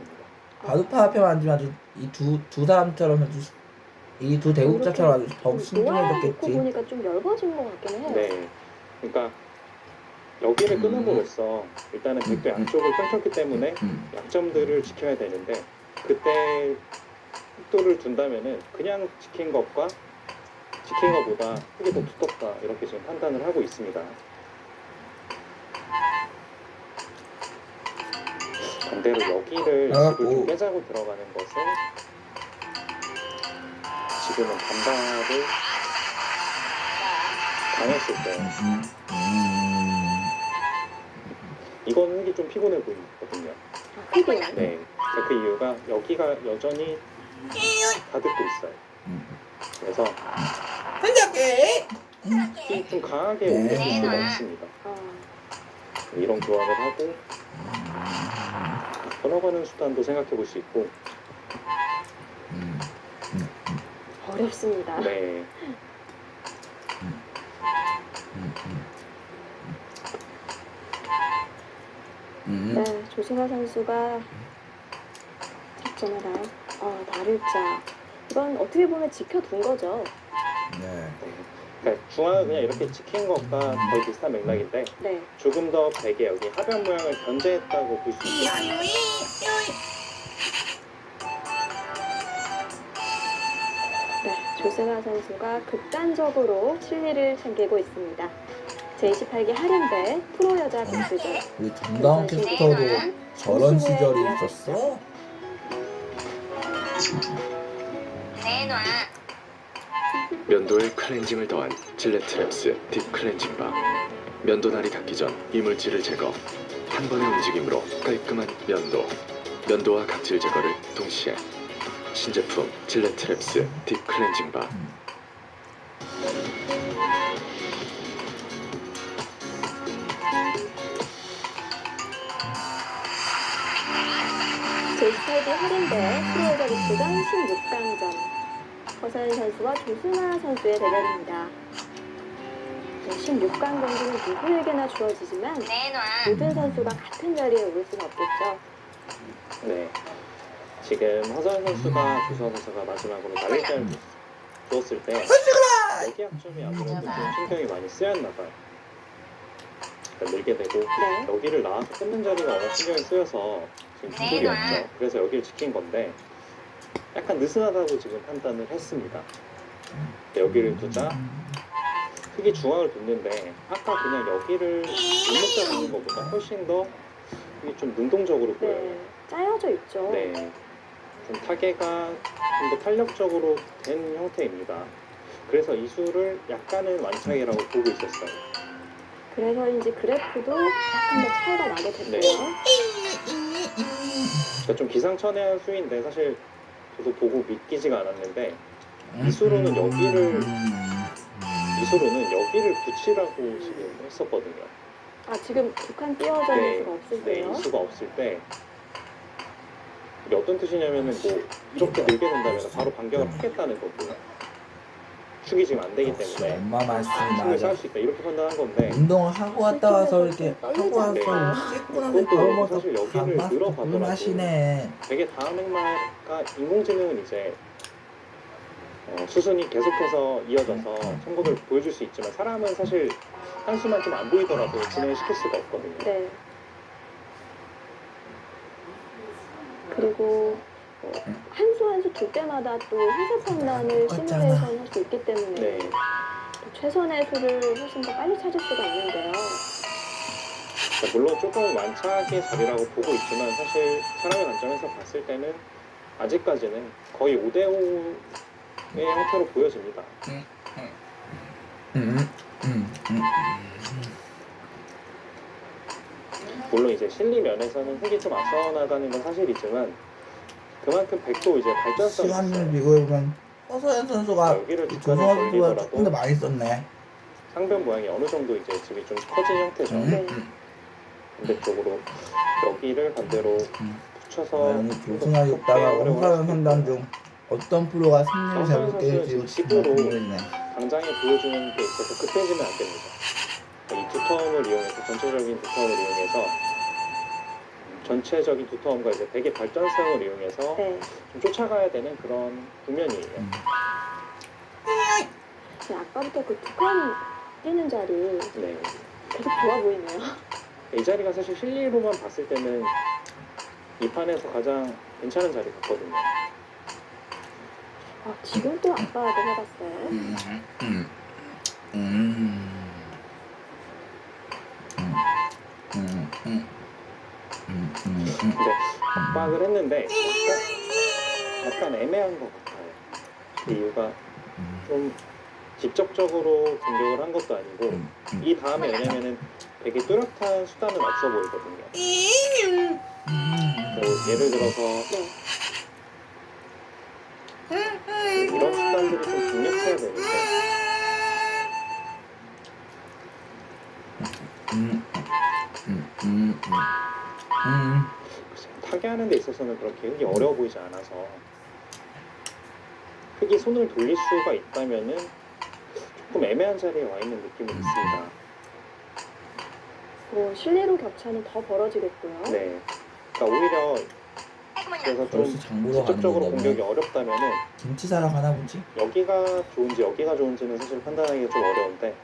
바둑파 앞에만 앉으면 아주 이 두 사람처럼 아주 이 두 대국자처럼 아주 더욱 놓고 신중해졌겠지. 보니까 좀 넓어진 것 같긴 해요. 네, 그러니까 여기를 끊음으로써 일단은 백도 양쪽을 끊겼기 때문에 약점들을 지켜야 되는데 그때 속도를 둔다면은 그냥 지킨 것과 지킨 것보다 크게 더 두텁다 이렇게 지금 판단을 하고 있습니다. 반대로 여기를 집을 좀 깨자고 들어가는 것은 지금은 반발을 당했을 때 이거는 흙이 좀 피곤해 보이거든요. 흙이요? 네, 그 이유가 여기가 여전히 가득도 있어요. 그래서 흙이 좀 강하게 올릴 수가 있습니다. 이런 교환을 하고 끊어가는 수단도 생각해 볼 수 있고. 어렵습니다. 네. 네, 조승아 선수가 작전을 나를 자. 이건 어떻게 보면 지켜둔 거죠. 네. 그러니까 중앙을 그냥 이렇게 지킨 것과 거의 비슷한 맥락인데 네. 조금 더 베개 여기 하변 모양을 견제했다고 볼 수 있습니다. 네, 조승아 선수가 극단적으로 실리를 챙기고 있습니다. 제28기 할인대 프로 여자 복수전. 우리 정다운 캐스터도 저런 시절이 있었어? 내놔. 면도에 클렌징을 더한 질레트랩스 딥 클렌징 바. 면도날이 닿기 전 이물질을 제거. 한 번의 움직임으로 깔끔한 면도. 면도와 각질 제거를 동시에. 신제품 질레트랩스 딥 클렌징 바. 제28기 할인대 프로여자 복수전 16강전 허서연 선수와 조승아 선수의 대결입니다. 16강 경기는 누구에게나 주어지지만 내놔. 모든 선수가 같은 자리에 오를 수는 없겠죠. 네. 지금 허서연 선수가 조수아 선수가 마지막으로 날일자를 줬을 때 여기 학점이 아무래도 좀 신경이 많이 쓰였나 봐요. 그러니까 늘게 되고 네. 여기를 나와서 끊는 자리가 워낙 신경이 쓰여서 지금 기술이 없죠. 그래서 여기를 지킨 건데 약간 느슨하다고 지금 판단을 했습니다. 여기를 두자 흙이 중앙을 뒀는데 아까 그냥 여기를 일목자 두는 것보다 훨씬 더 이게 좀 능동적으로 보여요. 네, 짜여져 있죠. 네, 좀 타개가 좀 더 탄력적으로 된 형태입니다. 그래서 이 수를 약간은 완차이라고 보고 있었어요. 그래서인지 그래프도 약간 더 차이가 나게 됐고요. 네. 그러니까 좀 기상천외한 수인데 사실 저도 보고 믿기지가 않았는데 이 수로는 여기를 붙이라고 지금 했었거든요. 아, 지금 북한 띄어져 있는 수가 없을 네, 때요? 이 수가 없을 때 이게 어떤 뜻이냐면은 뭐 이렇게 늘게 된다면 바로 반격을 하겠다는 거고 축이 지금 안 되기 역시 때문에 엄마 말씀이 힘을 맞아. 쌓을 수 있다 이렇게 판단한 건데 운동을 하고 왔다 와서 이렇게 하고 와서 네. 씻고 나서 바로 그것도 먹어서 사실 여기를 밥맛 늘어가더라도 꿀맛이네. 되게 다음 행마가 인공지능은 이제 수순이 계속해서 이어져서 선거를 보여줄 수 있지만 사람은 사실 한 수만 좀 안 보이더라도 진행을 시킬 수가 없거든요. 네. 그리고 한 수 한 수 둘 때마다 또 해석 판단을 시뮬레이션 할 수 있기 때문에 네. 또 최선의 수를 훨씬 더 빨리 찾을 수가 있는데요. 그러니까 물론 조금 완차하게 자리라고 보고 있지만 사실 사람의 관점에서 봤을 때는 아직까지는 거의 5대5의 형태로 보여집니다. 물론 이제 실리 면에서는 흙이 좀 앞서 나가는 건 사실이지만 그만큼 백도 이제 발전성이 시간을 있어요. 비교해보면 허서연 선수가 여기를 이 두 조성아 칸을 선수가 돌리더라도 조금 더 많이 썼네. 상변 모양이 어느 정도 이제 집이 좀 커진 형태죠. 네. 반대쪽으로 여기를 반대로 붙여서 과연 조승아 육다가 허서연 선단 중 어떤 프로가 승리를 허서연 잡을 게 선수는 있을지 집으로 궁금해지네. 당장에 보여주는 게 있어서 급해지면 안 됩니다. 이 두터움을 이용해서 전체적인 두터움을 이용해서 전체적인 두터움과 이제 백의 발전성을 이용해서 네. 좀 쫓아가야 되는 그런 국면이에요. 근데 아까부터 그 두 칸 뛰는 자리 네. 계속 좋아 보이네요. 이 자리가 사실 실리로만 봤을 때는 이 판에서 가장 괜찮은 자리 같거든요. 아, 지금 또 아빠도 해봤어요. 근데 압박을 했는데 약간 애매한 것 같아요. 그 이유가 좀 직접적으로 공격을 한 것도 아니고 이 다음에 왜냐면은 되게 뚜렷한 수단은 없어 보이거든요. 예를 들어서 이런 수단들이 좀 강력해야 되는데 타개하는 데 있어서는 그렇게 흙이 어려워 보이지 않아서 흙이 손을 돌릴 수가 있다면은 조금 애매한 자리에 와 있는 느낌은 있습니다. 실리로 격차는 더 벌어지겠고요. 네. 그러니까 오히려 그래서 좀 벌써 장보러 가는 직접적으로 건데 공격이 어렵다면은 김치 사러 가나 보지? 여기가 좋은지 여기가 좋은지는 사실 판단하기가 좀 어려운데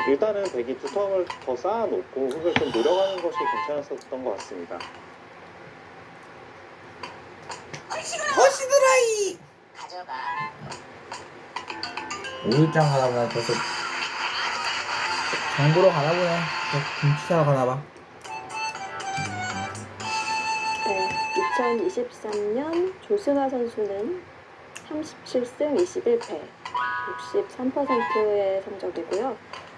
일단은 백이 두텀을 더 쌓아놓고 흙을 좀 노려가는 것이 괜찮았었던 것 같습니다. 허시드라이! 가져가. 오일장 가나 보네. 벌써 장보러 가나 보네. 김치 사러 가나 봐. 네, 2023년 조승아 선수는 37승 21패, 63%의 성적이고요.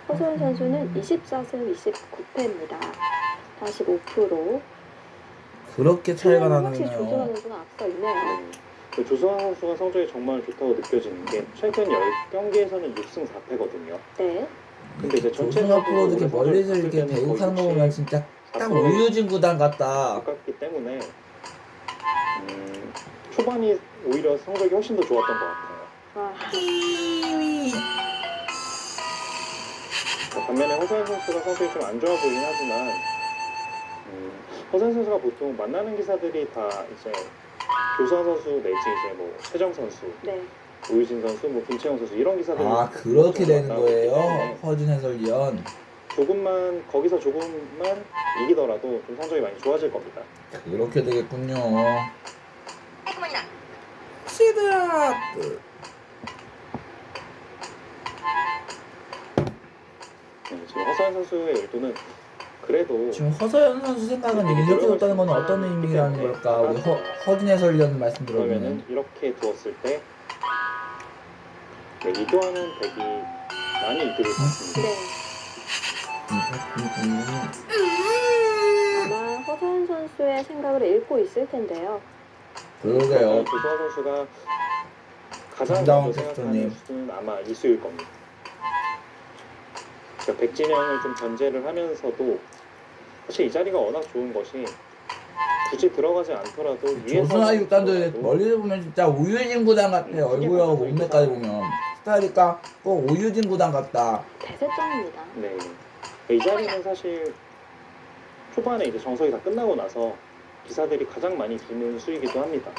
허소연 선수는 24승 29패입니다. 45%. 그렇게 차이가 확실히 조수환 나네요. 선수가 앞서 있네요. 그 조수환 선수가 성적이 정말 좋다고 느껴지는 게 최근 10경기에서는 6승 4패거든요. 네. 근데 이제 조승 전체적으로 앞으로 이렇게 멀리서 이렇게 대국하는 거 보면 진짜 딱 우유진 구단 같다. 가깝기 때문에 초반이 오히려 성적이 훨씬 더 좋았던 것 같아요. 와, 반면에 허서연 선수가 성적이 좀 안 좋아 보이긴 하지만 허서연 선수가 보통 만나는 기사들이 다 이제 조수환 선수 내지 이제 뭐 최정 선수, 네. 오유진 선수, 뭐 김채영 선수 이런 기사들이 아 그렇게 되는 만나고 있기 거예요? 때문에 허준 해설위원. 거기서 조금만 이기더라도 좀 성적이 많이 좋아질 겁니다. 그렇게 되겠군요. 해구머니나 시드라트. 지금 허서연 선수의 의도는 그래도 지금 허서연 선수 생각은 이렇게 뒀다는 건 어떤 의미라는 걸까? 우리 허준 해설위원 말씀 들어보면. 그러면은 이렇게 두었을 때 네, 이도하는 덱이 많이 이득을 받습니다. 네. 아마 허소연 선수의 생각을 읽고 있을 텐데요. 그러게요. 조수환 선수가 가장 김다운 먼저 생각하는 캐스터님. 수는 아마 이수일 겁니다. 그러니까 백진영을 좀 견제를 하면서도 사실 이 자리가 워낙 좋은 것이 굳이 들어가지 않더라도 조선아 육단도 멀리서 보면 진짜 우유진 구단 같아. 얼굴하고 몸매까지 보면 스타일이니까 꼭 우유진 구단 같다. 대세점입니다. 네. 이 자리는 사실 초반에 이제 정석이 다 끝나고 나서 기사들이 가장 많이 주는 수이기도 합니다.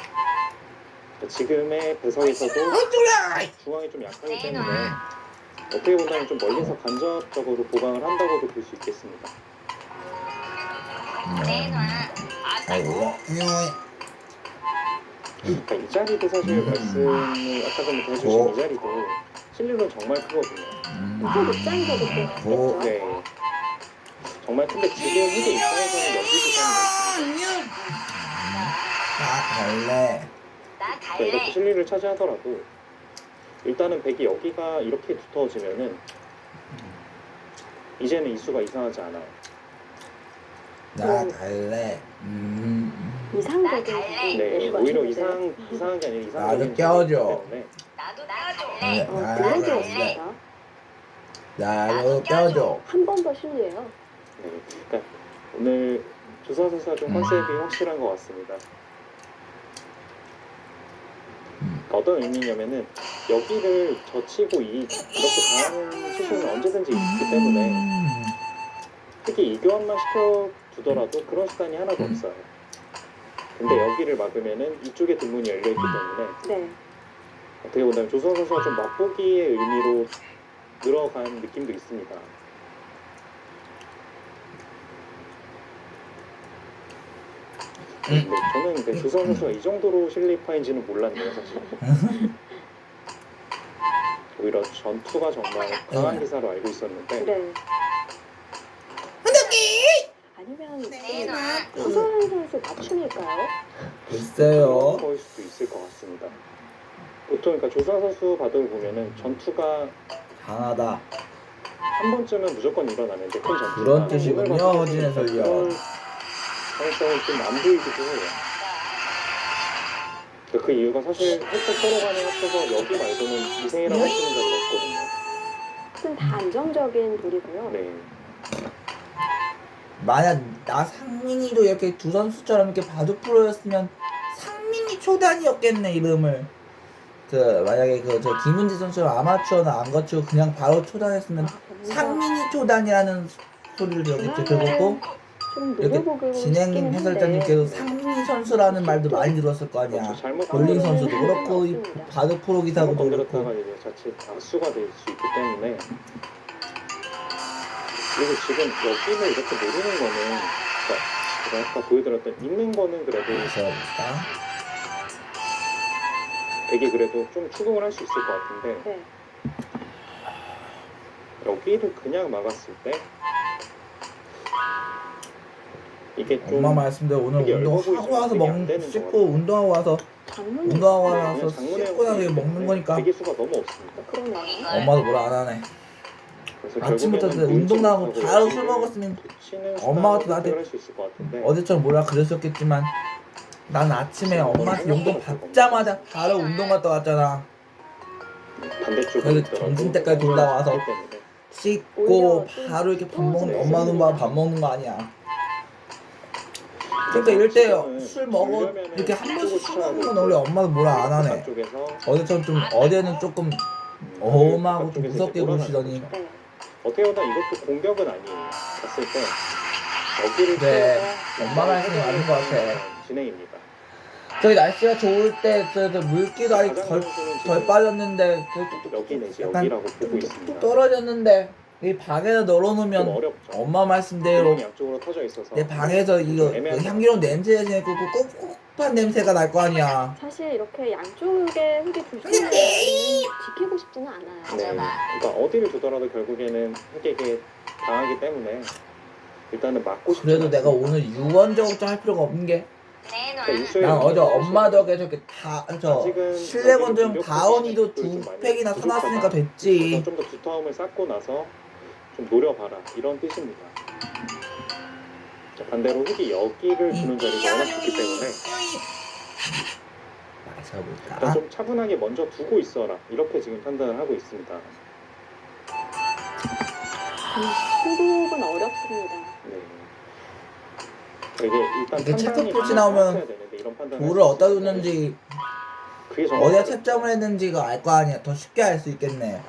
지금의 배석에서도 중앙이 좀 약하기 때문에 어떻게 보면 좀 멀리서 간접적으로 보강을 한다고도 볼 수 있겠습니다. 내놔. 아이고. 그러니까 이 자리도 사실 말씀을 아까 전부터 해주신 이 자리도 실력은 정말 크거든요. 그 입장에서도 그렇겠죠. 네. 정말 큰데 지금 후계 입장에서는 여기보다는 갈래. 나 그러니까 이렇게 갈래. 실리를 차지하더라도 일단은 백이 여기가 이렇게 두터워지면은 이제는 이수가 이상하지 않아요. 나 갈래. 이상적인 네, 오히려 이상한 게 아니라 나도 이상적인 껴줘. 때문에 나도 갈래. 그런 게 있습니다. 나도 껴줘. 한 번 더 실리예요. 네, 그러니까 오늘 조선 선수가 좀 컨셉이 확실한 것 같습니다. 그러니까 어떤 의미냐면은 여기를 젖히고 이렇게 가는 수순은 언제든지 있기 때문에 특히 이 교환만 시켜두더라도 그런 수단이 하나도 없어요. 근데 여기를 막으면은 이쪽에 뒷문이 열려있기 때문에 네. 어떻게 보면 조선 선수가 좀 맛보기의 의미로 늘어간 느낌도 있습니다. 네, 저는 근데 조선 선수가 이 정도로 실리파인지는 몰랐네요, 사실. 오히려 전투가 정말 강한 기사로 알고 있었는데 네. 아니면 내놔. 허소연 선수 맞춤일까요? 글쎄요. 거일 수도 있을 것 같습니다. 보통 그러니까 조선 선수 바둑을 보면은 전투가 강하다. 한 번쯤은 무조건 일어나는데 큰 전투가 그런 뜻이군요, 오늘 같은 허진 해설위원. 그런 가능성이 좀 안 보이기도 해요. 그 이유가 사실 획득 서로 간에 합쳐서 여기 말고는 이생이라고 할 수 있는 자리가 없거든요. 하여튼 다 안정적인 돌이고요. 네. 만약 나 상민이도 이렇게 두 선수처럼 이렇게 바둑 프로였으면 상민이 초단이었겠네 이름을. 만약에 저 김은지 선수가 아마추어는 안 거치고 그냥 바로 초단했으면 상민이 초단이라는 소리를 들었겠죠. 그리고 좀 이렇게 노려보고 진행 싶기는 해설자님께서 한데 상민이 선수라는 말도 많이 들었을 거 아니야. 그렇죠. 잘못 볼링 선수도 그렇고 이 바둑 프로 기사도 건드렸다가 그렇고. 이제 자칫 악수가 될 수 있기 때문에 그리고 지금 여기를 이렇게 모르는 거는 그러니까 제가 아까 보여드렸던 있는 거는 그래도 그래서 되게 그래도 좀 추궁을 할 수 있을 것 같은데 네. 여기를 그냥 막았을 때 이게 좀 엄마 말씀대로 오늘 되게 얇아 운동하고 와서 보이지만 되게 안 되는 씻고 것 같아요. 운동하고 와서 장문이 운동하고 네, 나서 그냥 장문의 씻고 나서 이거 형태이기 먹는 때문에 거니까 대기수가 너무 없습니다. 그러네요. 엄마도 뭐라 안 하네. 그래서 아침부터 결국에는 운동 나가고 일찍 바로 하고 술 먹었으면 치는 엄마가 수단으로 또 나한테 선택을 할수 있을 것 같은데 어제처럼 뭐라 그랬었겠지만 난 아침에 엄마한테 용돈 받자마자 바로 운동 갔다 왔잖아. 반대쪽으로 그래도 있더라도 점심 때까지 돌다 와서 그렇기 때문에 씻고 오히려 바로 이렇게 밥 먹는 또 엄마는 밥 먹는 거 아니야. 그러니까 이럴 때 술 먹어 이렇게 한 번씩 술 먹는 건 원래 엄마도 뭐라 안 하네. 쪽에서 어제처럼 좀 어제는 조금 어마하고 좀 무섭게 보시더니 네. 어떻게 보다 이것도 공격은 아니에요. 봤을 때 여기를 네, 튀어서 엄마 말씀이 맞는 것 같아. 진행입니다. 저기 날씨가 좋을 때 저 물기도 아직 덜 빠졌는데 여기는 이제 약간 여기라고 보고 뚝뚝 있습니다. 떨어졌는데 이 방에다 좀 널어놓으면 어렵죠. 엄마 말씀대로 구멍이 양쪽으로 터져 있어서 내 방에서 이거 애매한 그 향기로운 냄새 내고 꿉꿉한 냄새가 날 거 아니야. 사실 이렇게 양쪽에 흙이 둘러있는 지키고 싶지는 않아요. 네. 그러니까 어디를 두더라도 결국에는 흙에게 당하기 때문에 일단은 막고 싶지 그래도 내가 않습니다. 오늘 유언적으로 할 필요가 없는 게 그러니까 이수의 난 어제 의미는 엄마 덕에 저렇게 다 저 아직은 실내 여기를 건조용 공격하기 다운이도 좀 두 많이 팩이나 부족하다. 사놨으니까 그래서 됐지. 좀 더 두터움을 쌓고 나서 좀 노려봐라 이런 뜻입니다. 자, 반대로 흙이 여기를 두는 자리가 워낙 좋기 때문에 일단 마셔볼까? 좀 차분하게 먼저 두고 있어라 이렇게 지금 판단을 하고 있습니다. 승부는 어렵습니다. 네. 이게 일단 이게 판단이 체크표시 좀 나오면 해야 되는데 이런 판단을 돌을 할수 어디다 있는데 뒀는지 그게 정말 어디다 어렵죠. 채점을 했는지가 알 거 아니야. 더 쉽게 알 수 있겠네.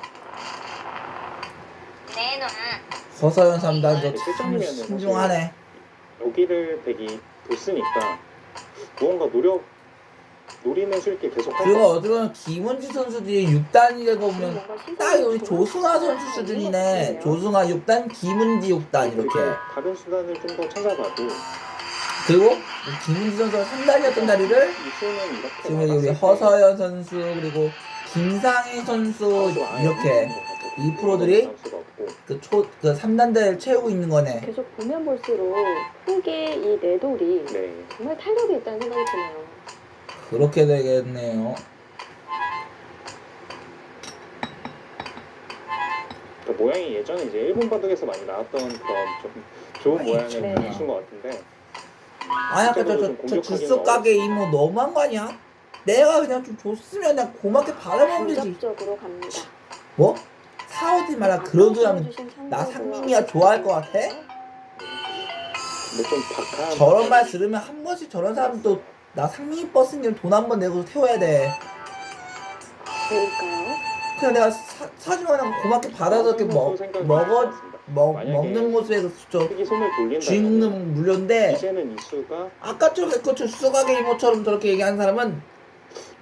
서서연 3단 저참 신중하네. 여기를 백이 뒀으니까 무언가 노리는 수있게 계속 할 그리고 거. 어떻게 보면 김은지 선수들이 6단이라고 보면 뭔가 시선이 딱 여기 좋은 조승아 선수 것 수준이네. 같은데요. 조승아 6단, 김은지 6단 이렇게. 다른 수단을 좀 더 찾아봐도 그리고 김은지 선수가 3단이었던 자리를 이수는 이렇게 지금 여기 우리 나갔을 때 허서연 선수 그리고 김상희 선수 좀 아예 이렇게 없는 것 같아요. 이 프로들이 나올 수가 없고. 그 3단대를 채우고 있는 거네. 계속 보면 볼수록 흙의 이 내돌이 네. 정말 탄력이 있다는 생각이 드네요. 그렇게 되겠네요. 그러니까 모양이 예전에 이제 일본 바둑에서 많이 나왔던 그런 좀 좋은 모양을 네. 보여준 것 같은데 아니 아까 저 주스 가게 이모 너무한 거 아니야? 내가 그냥 좀 줬으면 그냥 고맙게 받아먹으면 되지. 공격적으로 갑니다. 뭐? 사오지 마라 그런 소리 하면 보여주신 나 참고로 상민이가 좋아할 것 같아? 근데 좀 박한 저런 말 들으면 한 번씩 저런 사람도 나 상민이 버스님 돈 한 번 내고 태워야 돼. 왜일까요? 그냥 내가 사주면 그냥 고맙게 받아서 이렇게 먹는 모습에 저 흙이 손을 돌린다. 주인공 물려인데 이제는 이수가 아까처럼 그 주스 가게 이모처럼 저렇게 얘기하는 사람은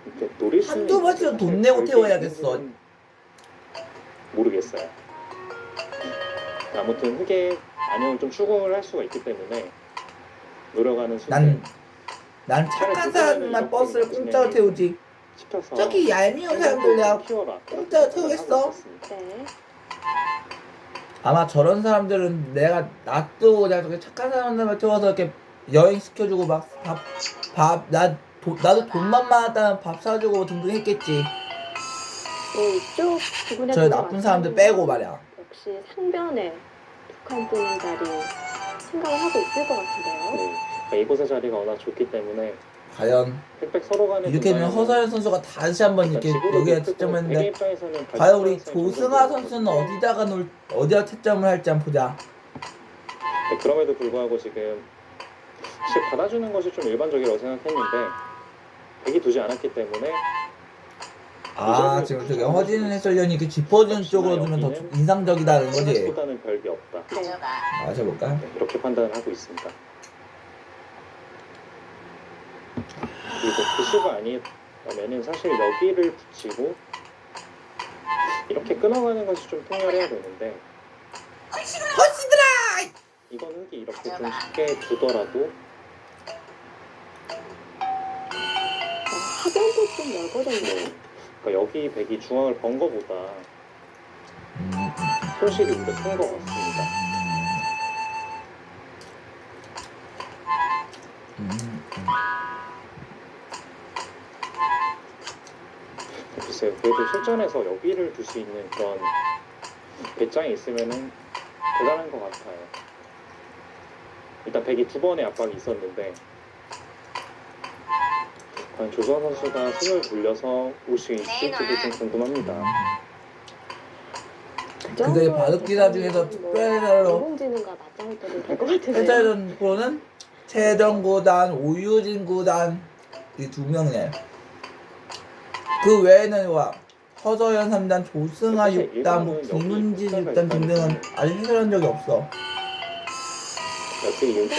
이렇게 노릴 수 한두 있는 번씩은 사실 돈 내고 별게 태워야겠어. 있는지는 모르겠어요. 아무튼 흙의 안녕을 좀 추궁을 할 수가 있기 때문에 노력하는 순간 난 착한 사람만 버스를 공짜로 태우지. 시켜서 저기 얄미운 사람들 내가 키워라. 공짜로 태우겠어? 네. 아마 저런 사람들은 내가 놔두고 그냥 저렇게 착한 사람들만 태워서 이렇게 여행 시켜주고 막 나도 돈만 많았다면 밥 사주고 등등 했겠지. 이쪽 부분에 저 나쁜 사람들 빼고 말이야. 역시 상변에 북한 뜨는 자리 생각을 하고 있을 것 같은데요. 네. 그러니까 이곳의 자리가 워낙 좋기 때문에 과연 팩팩 서로 간에 이렇게 되면 허서연 선수가 다시 한번 이렇게 여기에 채점했는데 과연 우리 조승아 선수는 어디다 채점을 할지 한번 보자. 네, 그럼에도 불구하고 지금 사실 받아주는 것이 좀 일반적이라고 생각했는데 백이 두지 않았기 때문에 지금 저기 허진 해설위원이 이렇게 짚어주는 쪽으로 두면 더 인상적이다는 거지. 보다는 별게 없다. 마셔볼까? 네, 이렇게 판단을 하고 있습니다. 그리고 구수가 아니라면은 사실 여기를 붙이고 이렇게 끊어가는 것이 좀 통렬해야 되는데 허시들아! 이건 흙이 이렇게 좀 쉽게 두더라도 하변도 좀 넓어졌네요. 그러니까 여기 백이 중앙을 번 거보다 손실이 오히려 큰 것 같습니다. 글쎄요, 그래도 실전에서 여기를 둘 수 있는 그런 배짱이 있으면은 대단한 것 같아요. 일단 102번의 압박이 있었는데 과연 조선 선수가 승을 돌려서 올 수 있을지도 좀 궁금합니다. 그게 바둑기사 중에서 특별히로 인공지능과 맞짱을 떠도 될 것 같은데요. 패자전 프로는 최정 구단, 오유진 구단 이 두 명이에요. 그 외에는 와 허서연 3단, 조승아 6단, 뭐 김은지 6단 등등은 아직 해설한 적이 없어. 어떻게 이유죠?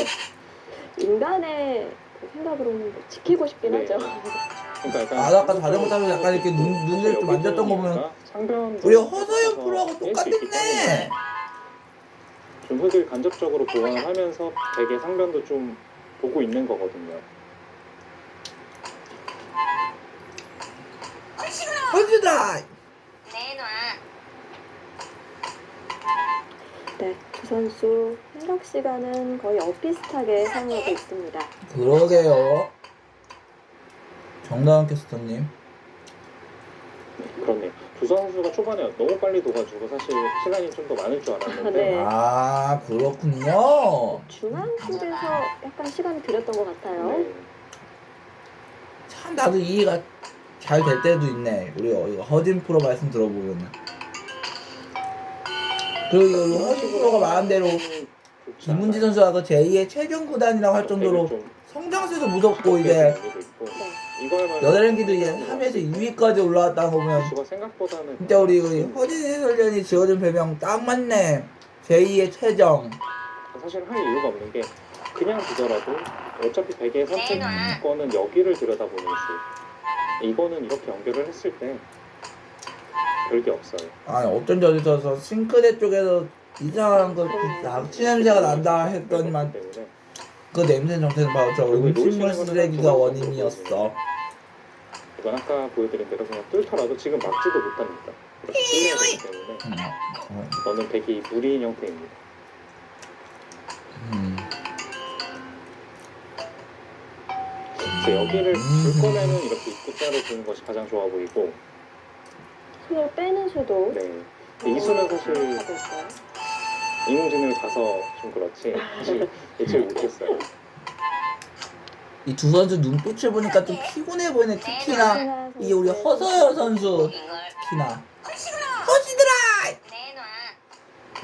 인간의 그 생각으로는 뭐 지키고 싶긴 네. 하죠. 그러니까 약간 아까 자전거 타면서 약간 이렇게 눈을 좀 만졌던 거 보면 우리 허서연 프로하고 똑같았네. 좀 흙을 간접적으로 보완을 하면서 되게 상변도 좀 보고 있는 거거든요. 허즈다. 내놔. 네, 두 선수 생각 시간은 거의 엇비슷하게 사용하고 있습니다. 그러게요. 정다은 캐스터님. 그렇네요. 두 선수가 초반에 너무 빨리 둬가지고 사실 시간이 좀 더 많을 줄 알았는데 네. 아 그렇군요. 중앙 쪽에서 약간 시간이 들였던 것 같아요. 네. 참 나도 이해가 잘 될 때도 있네. 우리 이거 허진 프로 말씀 들어보면. 그리고 이 허진 프로가 말한 대로 김은지 선수가 그 제2의 최종 구단이라고 할 정도로 성장세도 무섭고 이제 여자랭기도 이제 3위에서 2위까지 올라왔다는 거 보면 생각보다는 진짜 우리 허진 해설위원이 지어준 별명 딱 맞네. 제2의 최정. 사실 할 이유가 없는 게 그냥 두더라도 어차피 100의 선택권은 여기를 들여다보는 수. 이거는 이렇게 연결을 했을 때 별게 없어요. 아니 어쩐지 어디서 싱크대 쪽에서 이상한 거 낙지 냄새가 난다 했더니만 때문에 그 냄새 정체는 바로 저 음식물 쓰레기가 원인이었어. 이건 아까 보여드린 대로 그냥 뚫더라도 지금 막지도 못합니다. 이렇게 뚫려야 되기 때문에 너는 100이 무리인 형태입니다. 그래서 여기를 줄 거면은 이렇게 입구자로 두는 것이 가장 좋아 보이고 손을 빼는 수도 네. 이수는 사실 하고 있어요. 인공지능을 봐서 좀 그렇지 사실 예측을 못했어요. 이 두 선수 눈빛을 보니까 좀 피곤해 보이네. 특히나 이 우리 허서연 선수 특히나 허시드라. 내놔.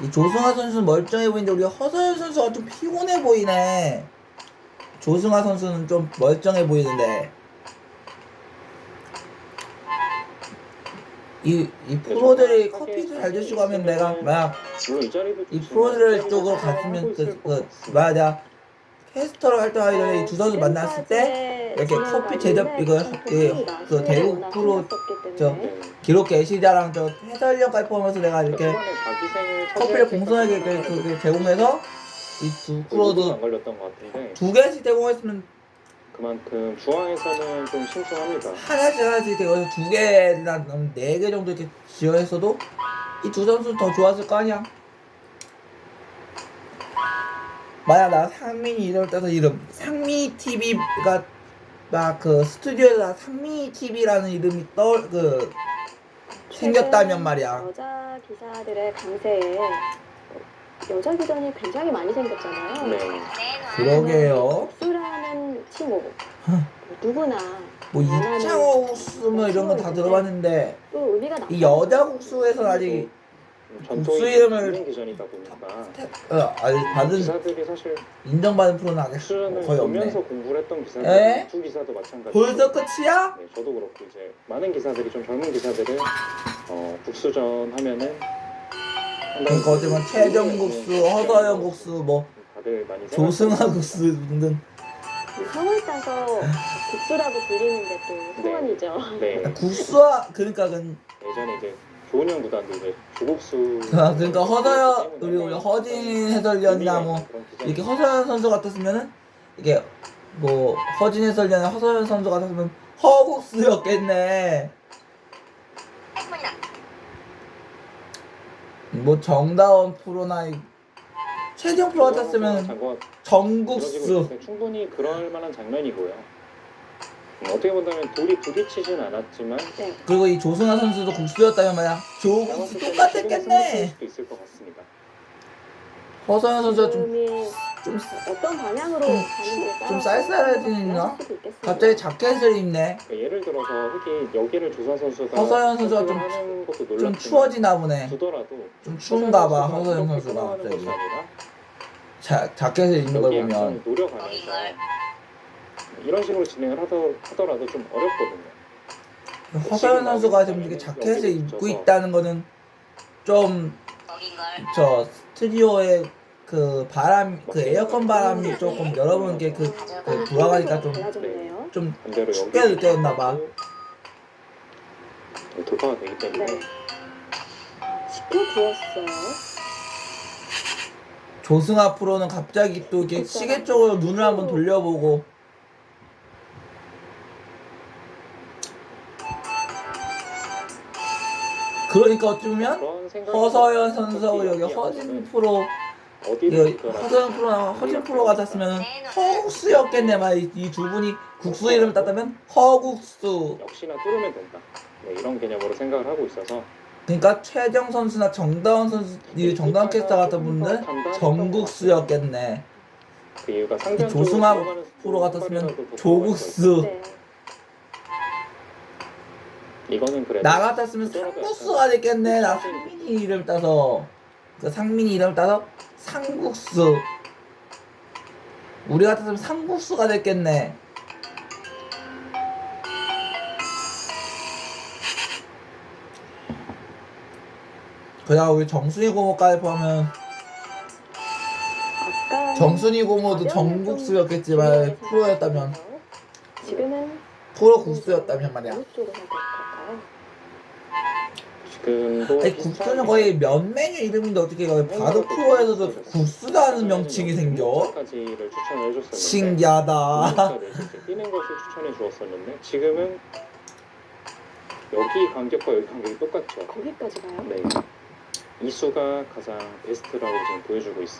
이 조승아 선수는 멀쩡해 보이는데 우리 허서연 선수가 좀 피곤해 보이네. 조승아 선수는 좀 멀쩡해 보이는데 이 프로들이 커피도 잘 드시고 하면 내가 막 물론 이 자리도 이 프로들 쪽으로 갔으면 내가 캐스터로 활동하기 전에 이 두 선수 만났을 때 이렇게 커피 제접 이거 그 대국 프로 저 기록 게시자랑 저 해설위원까지 포함해서 내가 이렇게 커피를 공손하게 그 제공해서 이 두 프로도 안 걸렸던 것 같은데 두 개씩 제공했으면 그만큼 중앙에서는 좀 신중합니다. 하나씩 되어서 두 개나 네 개 정도 이렇게 지어했어도 이 두 선수는 더 좋았을 거 아니야. 만약 나 상민이 이름을 따서 이름 상민이 TV가 나 그 스튜디오에서 나 상민이 TV라는 이름이 생겼다면 말이야. 여자 기사들의 강세에 여자 기전이 굉장히 많이 생겼잖아요. 네. 내놔. 그러게요. 국수라는 칭호 누구나 뭐 이창호 국수 뭐 이런 거 다 들어봤는데 또 의미가 이 여자 국수에서는 아직 국수 이름을 기전이다 보니까 아직 받은 기사들이 사실 인정받은 프로는 아직 국수는 거의 보면서 없네. 공부를 했던 에? 기사들 두 기사도 마찬가지고 벌써 끝이야? 네, 저도 그렇고 이제 많은 기사들이 좀 젊은 기사들은 국수전 하면은 그러니까 어쩌면 최정 국수, 허서연 국수, 뭐 다들 많이 조승아 국수 등등 성을 따서 국수라고 불리는 게 또 소원이죠. 네. 국수와 그러니까 예전에 이제 조은영 구단도 이제 조국수 그러니까 허서연 우리 허진 해설위원이나 뭐 이렇게 허서연 선수 같았으면은 이게 뭐 허진 해설위원이나 허서연 선수 같았으면 허국수였겠네. 뭐 정다원 프로나 최정 프로 같았으면 정국수. 충분히 그럴 만한 장면이고요. 어떻게 본다면 돌이 부딪히진 않았지만 네. 그리고 이 조승아 선수도 국수였다면 말이야. 조국수 똑같았겠네. 수도 있을 것 같습니다. 허서연 선수가 지금이 좀 어떤 방향으로 가는지에 따라서 좀 쌀쌀해지나? 달라질 수도 있겠습니다. 갑자기 자켓을 입네. 그러니까 예를 들어서 흑이 여기를 조선 선수가 허서연 선수가 좀- 선택을 하는 것도 좀 놀랍지만 추워지나 보네. 두더라도 좀 추운가 봐, 선수가 허서연 이렇게 선수가 끌어가는 갑자기. 것이 아니라 자켓을 입는 걸 여기 보면 약간 노력하면서 이런 식으로 진행을 하더라도 좀 어렵거든요. 허서연 선수가 지금 이렇게 자켓을 입고 있다는 거는 좀 저 스튜디오의 그 바람, 그 에어컨 바람이 조금 여러분 이렇게 그 돌아가니까 좀 달라졌네요. 반대로 춥게 여기를 느껴졌나 봐. 돌파가 되기 때문에 네. 식후 부었어요. 조승아 프로는 갑자기 또 이렇게 시계 쪽으로 눈을 한번 돌려보고 그러니까 어찌 보면 그런 생각이 허서연 선수하고 여기 허진 프로 어디를 이거 허서연 프로나 허진 프로 같았으면 허국수였겠네. 이 두 분이 국수 이름을 땄다면 허국수. 역시나 뚫으면 된다. 네, 이런 개념으로 생각을 하고 있어서 그러니까 최정 선수나 정다운 선수, 이 정다운 캐스터 같은 분들 정국수였겠네. 그 이유가 상대 조승아 프로 같았으면 조국수. 네. 이거는 그래도 나 같았으면 상국수가 됐겠네. 나 상민이 이름 따서 그 상민이 이름 따서 상국수. 우리 같았으면 상국수가 됐겠네. 그냥 우리 정순이 고모까지 보면 아까 정순이 고모도 정국수였겠지만 프로였다면 지금은 프로 국수였다면 말이야. 어느 쪽으로 선택할까요? 지금도 아니 국수는 거의 면 메뉴 이름인데 어떻게 거의 바둑 프로에서도 국수라는 명칭이 생겨? 까지를 추천을 해줬었는데 신기하다. 뛰는 것을 추천해 주었었는데 지금은 여기 간격과 여기 간격이 똑같죠. 거기까지 가요? 네. 이수가 가장 베스트라고 지금 보여주고 있습니다.